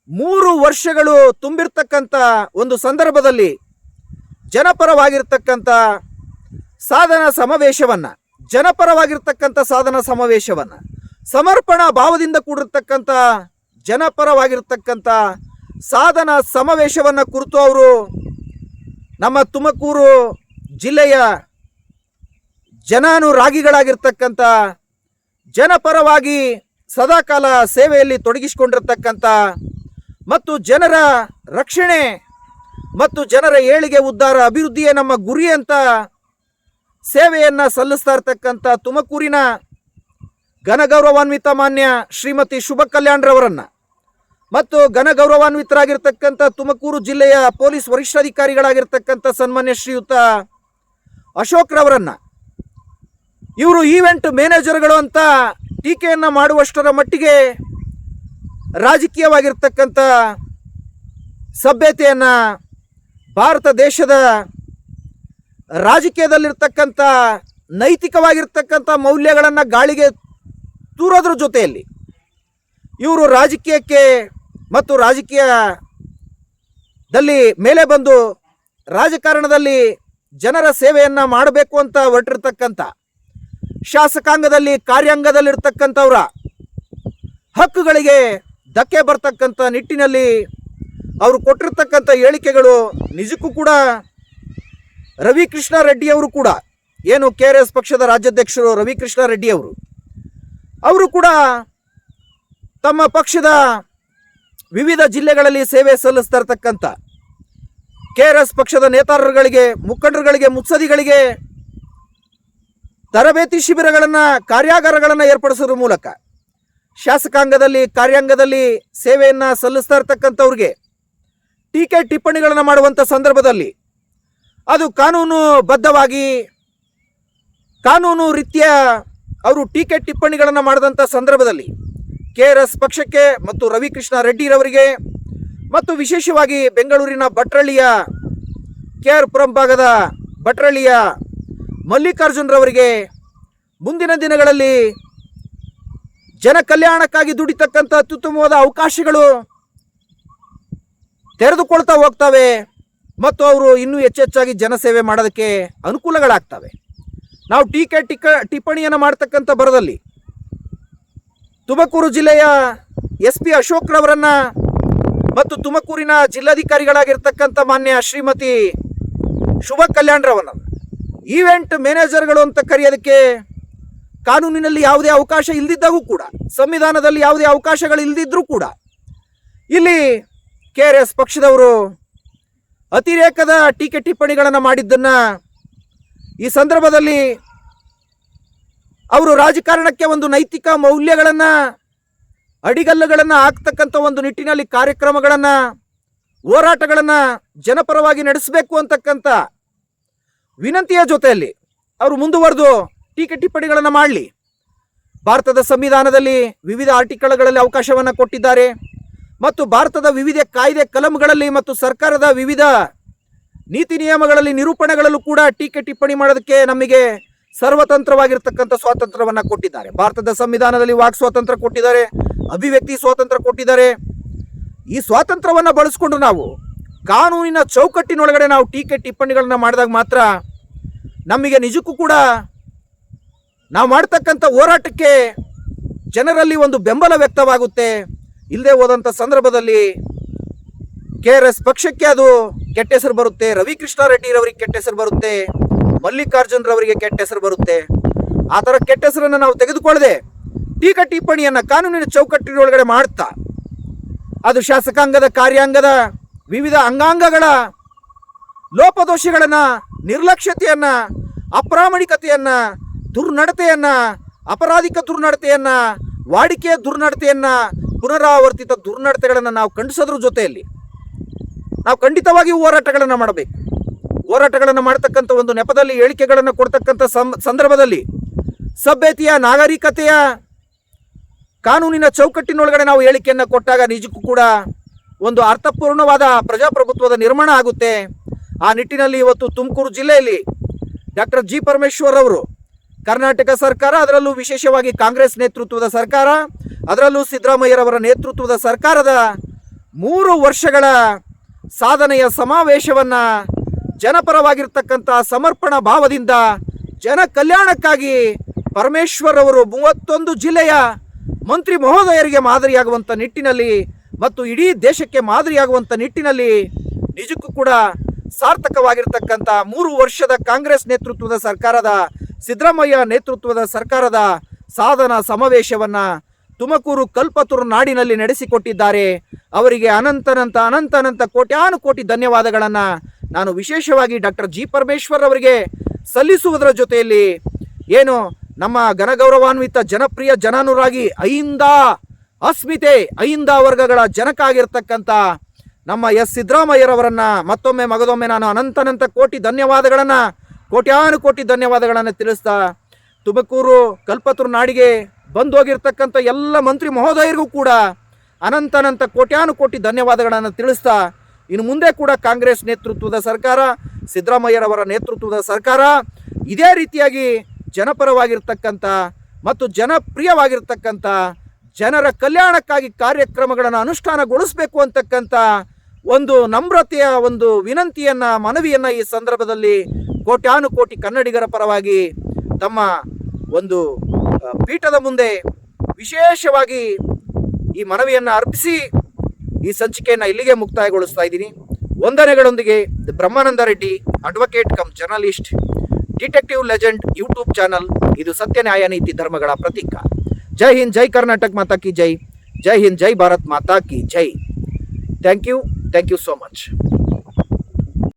3 ವರ್ಷಗಳು ತುಂಬಿರ್ತಕ್ಕಂಥ ಒಂದು ಸಂದರ್ಭದಲ್ಲಿ ಜನಪರವಾಗಿರ್ತಕ್ಕಂಥ ಸಾಧನಾ ಸಮಾವೇಶವನ್ನು ಸಮರ್ಪಣಾ ಭಾವದಿಂದ ಕೂಡಿರ್ತಕ್ಕಂಥ ಜನಪರವಾಗಿರ್ತಕ್ಕಂಥ ಸಾಧನಾ ಸಮಾವೇಶವನ್ನು ಕುರಿತು ಅವರು ನಮ್ಮ ತುಮಕೂರು ಜಿಲ್ಲೆಯ ಜನಾನುರಾಗಿಗಳಾಗಿರ್ತಕ್ಕಂಥ ಜನಪರವಾಗಿ ಸದಾಕಾಲ ಸೇವೆಯಲ್ಲಿ ತೊಡಗಿಸಿಕೊಂಡಿರ್ತಕ್ಕಂಥ ಮತ್ತು ಜನರ ರಕ್ಷಣೆ ಮತ್ತು ಜನರ ಏಳಿಗೆ ಉದ್ಧಾರ ಅಭಿವೃದ್ಧಿಯೇ ನಮ್ಮ ಗುರಿ ಅಂತ ಸೇವೆಯನ್ನು ಸಲ್ಲಿಸ್ತಾ ಇರ್ತಕ್ಕಂಥ ತುಮಕೂರಿನ ಘನಗೌರವಾನ್ವಿತ ಮಾನ್ಯ ಶ್ರೀಮತಿ ಶುಭ ಕಲ್ಯಾಣ್ರವರನ್ನು ಮತ್ತು ಘನಗೌರವಾನ್ವಿತರಾಗಿರ್ತಕ್ಕಂಥ ತುಮಕೂರು ಜಿಲ್ಲೆಯ ಪೊಲೀಸ್ ವರಿಷ್ಠಾಧಿಕಾರಿಗಳಾಗಿರ್ತಕ್ಕಂಥ ಸನ್ಮಾನ್ಯ ಶ್ರೀಯುತ ಅಶೋಕ್ರವರನ್ನು ಇವರು ಈವೆಂಟ್ ಮ್ಯಾನೇಜರ್ಗಳು ಅಂತ ಟೀಕೆಯನ್ನು ಮಾಡುವಷ್ಟರ ಮಟ್ಟಿಗೆ ರಾಜಕೀಯವಾಗಿರ್ತಕ್ಕಂಥ ಸಭ್ಯತೆಯನ್ನು ಭಾರತ ದೇಶದ ರಾಜಕೀಯದಲ್ಲಿರ್ತಕ್ಕಂಥ ನೈತಿಕವಾಗಿರ್ತಕ್ಕಂಥ ಮೌಲ್ಯಗಳನ್ನು ಗಾಳಿಗೆ ತೂರೋದ್ರ ಜೊತೆಯಲ್ಲಿ ಇವರು ರಾಜಕೀಯಕ್ಕೆ ಮತ್ತು ರಾಜಕೀಯದಲ್ಲಿ ಮೇಲೆ ಬಂದು ರಾಜಕಾರಣದಲ್ಲಿ ಜನರ ಸೇವೆಯನ್ನು ಮಾಡಬೇಕು ಅಂತ ಹೊರಟಿರ್ತಕ್ಕಂಥ ಶಾಸಕಾಂಗದಲ್ಲಿ ಕಾರ್ಯಾಂಗದಲ್ಲಿರ್ತಕ್ಕಂಥವರ ಹಕ್ಕುಗಳಿಗೆ ಧಕ್ಕೆ ಬರ್ತಕ್ಕಂಥ ನಿಟ್ಟಿನಲ್ಲಿ ಅವರು ಕೊಟ್ಟಿರ್ತಕ್ಕಂಥ ಹೇಳಿಕೆಗಳು ನಿಜಕ್ಕೂ ಕೂಡ ರವಿಕೃಷ್ಣ ರೆಡ್ಡಿ ಅವರು ಕೂಡ ಏನು KRS ಪಕ್ಷದ ರಾಜ್ಯಾಧ್ಯಕ್ಷರು ರವಿಕೃಷ್ಣ ರೆಡ್ಡಿ ಅವರು ಕೂಡ ತಮ್ಮ ಪಕ್ಷದ ವಿವಿಧ ಜಿಲ್ಲೆಗಳಲ್ಲಿ ಸೇವೆ ಸಲ್ಲಿಸ್ತಾ ಇರ್ತಕ್ಕಂಥ KRS ಪಕ್ಷದ ನೇತಾರರುಗಳಿಗೆ ಮುಖಂಡರುಗಳಿಗೆ ಮುತ್ಸದಿಗಳಿಗೆ ತರಬೇತಿ ಶಿಬಿರಗಳನ್ನು ಕಾರ್ಯಾಗಾರಗಳನ್ನು ಏರ್ಪಡಿಸೋದ್ರ ಮೂಲಕ ಶಾಸಕಾಂಗದಲ್ಲಿ ಕಾರ್ಯಾಂಗದಲ್ಲಿ ಸೇವೆಯನ್ನು ಸಲ್ಲಿಸ್ತಾ ಇರ್ತಕ್ಕಂಥವ್ರಿಗೆ ಟೀಕೆ ಟಿಪ್ಪಣಿಗಳನ್ನು ಮಾಡುವಂಥ ಸಂದರ್ಭದಲ್ಲಿ ಅದು ಕಾನೂನುಬದ್ಧವಾಗಿ ಕಾನೂನು ರೀತಿಯ ಅವರು ಟೀಕೆ ಟಿಪ್ಪಣಿಗಳನ್ನು ಮಾಡಿದಂಥ ಸಂದರ್ಭದಲ್ಲಿ KRS ಪಕ್ಷಕ್ಕೆ ಮತ್ತು ರವಿಕೃಷ್ಣ ರೆಡ್ಡಿರವರಿಗೆ ಮತ್ತು ವಿಶೇಷವಾಗಿ ಬೆಂಗಳೂರಿನ ಭಟ್ರಳ್ಳಿಯ KR ಪುರಂ ಭಾಗದ ಭಟ್ರಳ್ಳಿಯ ಮಲ್ಲಿಕಾರ್ಜುನ್ರವರಿಗೆ ಮುಂದಿನ ದಿನಗಳಲ್ಲಿ ಜನ ಕಲ್ಯಾಣಕ್ಕಾಗಿ ದುಡಿತಕ್ಕಂಥ ಅತ್ಯುತ್ತಮವಾದ ಅವಕಾಶಗಳು ತೆರೆದುಕೊಳ್ತಾ ಹೋಗ್ತವೆ ಮತ್ತು ಅವರು ಇನ್ನೂ ಹೆಚ್ಚೆಚ್ಚಾಗಿ ಜನಸೇವೆ ಮಾಡೋದಕ್ಕೆ ಅನುಕೂಲಗಳಾಗ್ತವೆ. ನಾವು ಟಿಪ್ಪಣಿಯನ್ನು ಮಾಡ್ತಕ್ಕಂಥ ಬರದಲ್ಲಿ ತುಮಕೂರು ಜಿಲ್ಲೆಯ SP ಅಶೋಕ್ರವರನ್ನು ಮತ್ತು ತುಮಕೂರಿನ ಜಿಲ್ಲಾಧಿಕಾರಿಗಳಾಗಿರ್ತಕ್ಕಂಥ ಮಾನ್ಯ ಶ್ರೀಮತಿ ಶುಭ ಕಲ್ಯಾಣ್ರವರನ್ನು ಈವೆಂಟ್ ಮ್ಯಾನೇಜರ್ಗಳು ಅಂತ ಕರೆಯೋದಕ್ಕೆ ಕಾನೂನಿನಲ್ಲಿ ಯಾವುದೇ ಅವಕಾಶ ಇಲ್ಲದಿದ್ದಾಗೂ ಕೂಡ ಸಂವಿಧಾನದಲ್ಲಿ ಯಾವುದೇ ಅವಕಾಶಗಳು ಇಲ್ಲದಿದ್ದರೂ ಕೂಡ ಇಲ್ಲಿ KRS ಪಕ್ಷದವರು ಅತಿರೇಕದ ಟೀಕೆ ಟಿಪ್ಪಣಿಗಳನ್ನು ಮಾಡಿದ್ದನ್ನು ಈ ಸಂದರ್ಭದಲ್ಲಿ ಅವರು ರಾಜಕಾರಣಕ್ಕೆ ಒಂದು ನೈತಿಕ ಮೌಲ್ಯಗಳನ್ನು ಅಡಿಗಲ್ಲುಗಳನ್ನು ಹಾಕ್ತಕ್ಕಂಥ ಒಂದು ನಿಟ್ಟಿನಲ್ಲಿ ಕಾರ್ಯಕ್ರಮಗಳನ್ನು ಹೋರಾಟಗಳನ್ನು ಜನಪರವಾಗಿ ನಡೆಸಬೇಕು ಅಂತಕ್ಕಂಥ ವಿನಂತಿಯ ಜೊತೆಯಲ್ಲಿ ಅವರು ಮುಂದುವರೆದು ಟೀಕೆ ಟಿಪ್ಪಣಿಗಳನ್ನು ಮಾಡಲಿ. ಭಾರತದ ಸಂವಿಧಾನದಲ್ಲಿ ವಿವಿಧ ಆರ್ಟಿಕಲ್ಗಳಲ್ಲಿ ಅವಕಾಶವನ್ನು ಕೊಟ್ಟಿದ್ದಾರೆ ಮತ್ತು ಭಾರತದ ವಿವಿಧ ಕಾಯ್ದೆ ಕಲಂಗಳಲ್ಲಿ ಮತ್ತು ಸರ್ಕಾರದ ವಿವಿಧ ನೀತಿ ನಿಯಮಗಳಲ್ಲಿ ನಿರೂಪಣೆಗಳಲ್ಲೂ ಕೂಡ ಟೀಕೆ ಟಿಪ್ಪಣಿ ಮಾಡೋದಕ್ಕೆ ನಮಗೆ ಸರ್ವತಂತ್ರವಾಗಿರ್ತಕ್ಕಂಥ ಸ್ವಾತಂತ್ರ್ಯವನ್ನು ಕೊಟ್ಟಿದ್ದಾರೆ. ಭಾರತದ ಸಂವಿಧಾನದಲ್ಲಿ ವಾಕ್ ಸ್ವಾತಂತ್ರ್ಯ ಕೊಟ್ಟಿದ್ದಾರೆ, ಅಭಿವ್ಯಕ್ತಿ ಸ್ವಾತಂತ್ರ್ಯ ಕೊಟ್ಟಿದ್ದಾರೆ. ಈ ಸ್ವಾತಂತ್ರ್ಯವನ್ನು ಬಳಸ್ಕೊಂಡು ನಾವು ಕಾನೂನಿನ ಚೌಕಟ್ಟಿನೊಳಗಡೆ ನಾವು ಟೀಕೆ ಟಿಪ್ಪಣಿಗಳನ್ನ ಮಾಡಿದಾಗ ಮಾತ್ರ ನಮಗೆ ನಿಜಕ್ಕೂ ಕೂಡ ನಾವು ಮಾಡ್ತಕ್ಕಂಥ ಹೋರಾಟಕ್ಕೆ ಜನರಲ್ಲಿ ಒಂದು ಬೆಂಬಲ ವ್ಯಕ್ತವಾಗುತ್ತೆ. ಇಲ್ಲದೆ ಹೋದಂಥ ಸಂದರ್ಭದಲ್ಲಿ KRS ಪಕ್ಷಕ್ಕೆ ಅದು ಕೆಟ್ಟ ಹೆಸರು ಬರುತ್ತೆ, ರವಿಕೃಷ್ಣಾರೆಡ್ಡಿರವರಿಗೆ ಕೆಟ್ಟ ಹೆಸರು ಬರುತ್ತೆ, ಮಲ್ಲಿಕಾರ್ಜುನ್ ರವರಿಗೆ ಕೆಟ್ಟ ಹೆಸರು ಬರುತ್ತೆ. ಆ ಥರ ಕೆಟ್ಟ ಹೆಸರನ್ನು ನಾವು ತೆಗೆದುಕೊಳ್ಳದೆ ಟೀಕಾ ಟಿಪ್ಪಣಿಯನ್ನು ಕಾನೂನಿನ ಚೌಕಟ್ಟಿನೊಳಗಡೆ ಮಾಡ್ತಾ ಅದು ಶಾಸಕಾಂಗದ ಕಾರ್ಯಾಂಗದ ವಿವಿಧ ಅಂಗಾಂಗಗಳ ಲೋಪದೋಷಗಳನ್ನು, ನಿರ್ಲಕ್ಷ್ಯತೆಯನ್ನು, ಅಪ್ರಾಮಾಣಿಕತೆಯನ್ನು, ದುರ್ನಡತೆಯನ್ನು, ಅಪರಾಧಿಕ ದುರ್ನಡತೆಯನ್ನು, ವಾಡಿಕೆಯ ದುರ್ನಡತೆಯನ್ನು, ಪುನರಾವರ್ತಿತ ದುರ್ನಡತೆಗಳನ್ನು ನಾವು ಖಂಡಿಸೋದ್ರ ಜೊತೆಯಲ್ಲಿ ನಾವು ಖಂಡಿತವಾಗಿ ಹೋರಾಟಗಳನ್ನು ಮಾಡಬೇಕು. ಹೋರಾಟಗಳನ್ನು ಮಾಡ್ತಕ್ಕಂಥ ಒಂದು ನೆಪದಲ್ಲಿ ಹೇಳಿಕೆಗಳನ್ನು ಕೊಡ್ತಕ್ಕಂಥ ಸಂದರ್ಭದಲ್ಲಿ ಸಭ್ಯತೆಯ, ನಾಗರಿಕತೆಯ, ಕಾನೂನಿನ ಚೌಕಟ್ಟಿನೊಳಗಡೆ ನಾವು ಹೇಳಿಕೆಯನ್ನು ಕೊಟ್ಟಾಗ ನಿಜಕ್ಕೂ ಕೂಡ ಒಂದು ಅರ್ಥಪೂರ್ಣವಾದ ಪ್ರಜಾಪ್ರಭುತ್ವದ ನಿರ್ಮಾಣ ಆಗುತ್ತೆ. ಆ ನಿಟ್ಟಿನಲ್ಲಿ ಇವತ್ತು ತುಮಕೂರು ಜಿಲ್ಲೆಯಲ್ಲಿ ಡಾಕ್ಟರ್ ಜಿ ಪರಮೇಶ್ವರ್ ಅವರು ಕರ್ನಾಟಕ ಸರ್ಕಾರ, ಅದರಲ್ಲೂ ವಿಶೇಷವಾಗಿ ಕಾಂಗ್ರೆಸ್ ನೇತೃತ್ವದ ಸರ್ಕಾರ, ಅದರಲ್ಲೂ ಸಿದ್ದರಾಮಯ್ಯರವರ ನೇತೃತ್ವದ ಸರ್ಕಾರದ 3 ವರ್ಷಗಳ ಸಾಧನೆಯ ಸಮಾವೇಶವನ್ನು ಜನಪರವಾಗಿರ್ತಕ್ಕಂಥ ಸಮರ್ಪಣಾ ಭಾವದಿಂದ ಜನ ಕಲ್ಯಾಣಕ್ಕಾಗಿ ಪರಮೇಶ್ವರ್ ಅವರು 31 ಜಿಲ್ಲೆಯ ಮಂತ್ರಿ ಮಹೋದಯರಿಗೆ ಮಾದರಿಯಾಗುವಂಥ ನಿಟ್ಟಿನಲ್ಲಿ ಮತ್ತು ಇಡೀ ದೇಶಕ್ಕೆ ಮಾದರಿಯಾಗುವಂಥ ನಿಟ್ಟಿನಲ್ಲಿ ನಿಜಕ್ಕೂ ಕೂಡ ಸಾರ್ಥಕವಾಗಿರ್ತಕ್ಕಂಥ 3 ವರ್ಷದ ಕಾಂಗ್ರೆಸ್ ನೇತೃತ್ವದ ಸರ್ಕಾರದ, ಸಿದ್ದರಾಮಯ್ಯ ನೇತೃತ್ವದ ಸರ್ಕಾರದ ಸಾಧನಾ ಸಮಾವೇಶವನ್ನು ತುಮಕೂರು ಕಲ್ಪತರು ನಾಡಿನಲ್ಲಿ ನಡೆಸಿಕೊಟ್ಟಿದ್ದಾರೆ. ಅವರಿಗೆ ಅನಂತ ಕೋಟ್ಯಾನು ಕೋಟಿ ಧನ್ಯವಾದಗಳನ್ನು ನಾನು ವಿಶೇಷವಾಗಿ ಡಾಕ್ಟರ್ ಜಿ ಪರಮೇಶ್ವರ್ ಅವರಿಗೆ ಸಲ್ಲಿಸುವುದರ ಜೊತೆಯಲ್ಲಿ ಏನು ನಮ್ಮ ಘನಗೌರವಾನ್ವಿತ ಜನಪ್ರಿಯ ಜನಾನುರಾಗಿ ಅಸ್ಮಿತೆ ಅಹಿಂದ ವರ್ಗಗಳ ಜನಕ ಆಗಿರ್ತಕ್ಕಂಥ ನಮ್ಮ ಸಿದ್ದರಾಮಯ್ಯರವರನ್ನು ಮತ್ತೊಮ್ಮೆ ಮಗದೊಮ್ಮೆ ನಾನು ಅನಂತ ಕೋಟಿ ಧನ್ಯವಾದಗಳನ್ನು, ಕೋಟ್ಯಾನು ಕೋಟಿ ಧನ್ಯವಾದಗಳನ್ನು ತಿಳಿಸ್ತಾ ತುಮಕೂರು ಕಲ್ಪತರು ನಾಡಿಗೆ ಬಂದೋಗಿರ್ತಕ್ಕಂಥ ಎಲ್ಲ ಮಂತ್ರಿ ಮಹೋದಯರಿಗೂ ಕೂಡ ಅನಂತ ಕೋಟ್ಯಾನು ಕೋಟಿ ಧನ್ಯವಾದಗಳನ್ನು ತಿಳಿಸ್ತಾ ಇನ್ನು ಮುಂದೆ ಕೂಡ ಕಾಂಗ್ರೆಸ್ ನೇತೃತ್ವದ ಸರ್ಕಾರ, ಸಿದ್ದರಾಮಯ್ಯರವರ ನೇತೃತ್ವದ ಸರ್ಕಾರ ಇದೇ ರೀತಿಯಾಗಿ ಜನಪರವಾಗಿರ್ತಕ್ಕಂಥ ಮತ್ತು ಜನಪ್ರಿಯವಾಗಿರ್ತಕ್ಕಂಥ ಜನರ ಕಲ್ಯಾಣಕ್ಕಾಗಿ ಕಾರ್ಯಕ್ರಮಗಳನ್ನು ಅನುಷ್ಠಾನಗೊಳಿಸಬೇಕು ಅಂತಕ್ಕಂಥ ಒಂದು ನಮ್ರತೆಯ ಒಂದು ವಿನಂತಿಯನ್ನು, ಮನವಿಯನ್ನು ಈ ಸಂದರ್ಭದಲ್ಲಿ ಕೋಟ್ಯಾನು ಕೋಟಿ ಕನ್ನಡಿಗರ ಪರವಾಗಿ ತಮ್ಮ ಒಂದು ಪೀಠದ ಮುಂದೆ ವಿಶೇಷವಾಗಿ ಈ ಮನವಿಯನ್ನು ಅರ್ಪಿಸಿ ಈ ಸಂಚಿಕೆಯನ್ನು ಇಲ್ಲಿಗೆ ಮುಕ್ತಾಯಗೊಳಿಸ್ತಾ ಇದ್ದೀನಿ. ವಂದನೆಗಳೊಂದಿಗೆ Brahmananda Reddy, advocate cum journalist, detective legend YouTube channel. ಇದು ಸತ್ಯ, ನ್ಯಾಯ, ನೀತಿ, ಧರ್ಮಗಳ ಪ್ರತೀಕ. ಜೈ ಹಿಂದ್, ಜೈ ಕರ್ನಾಟಕ ಮಾತಾ ಕಿ ಜೈ. ಜೈ ಹಿಂದ್, ಜೈ ಭಾರತ್ ಮಾತಾ ಕಿ ಜೈ. Thank you so much.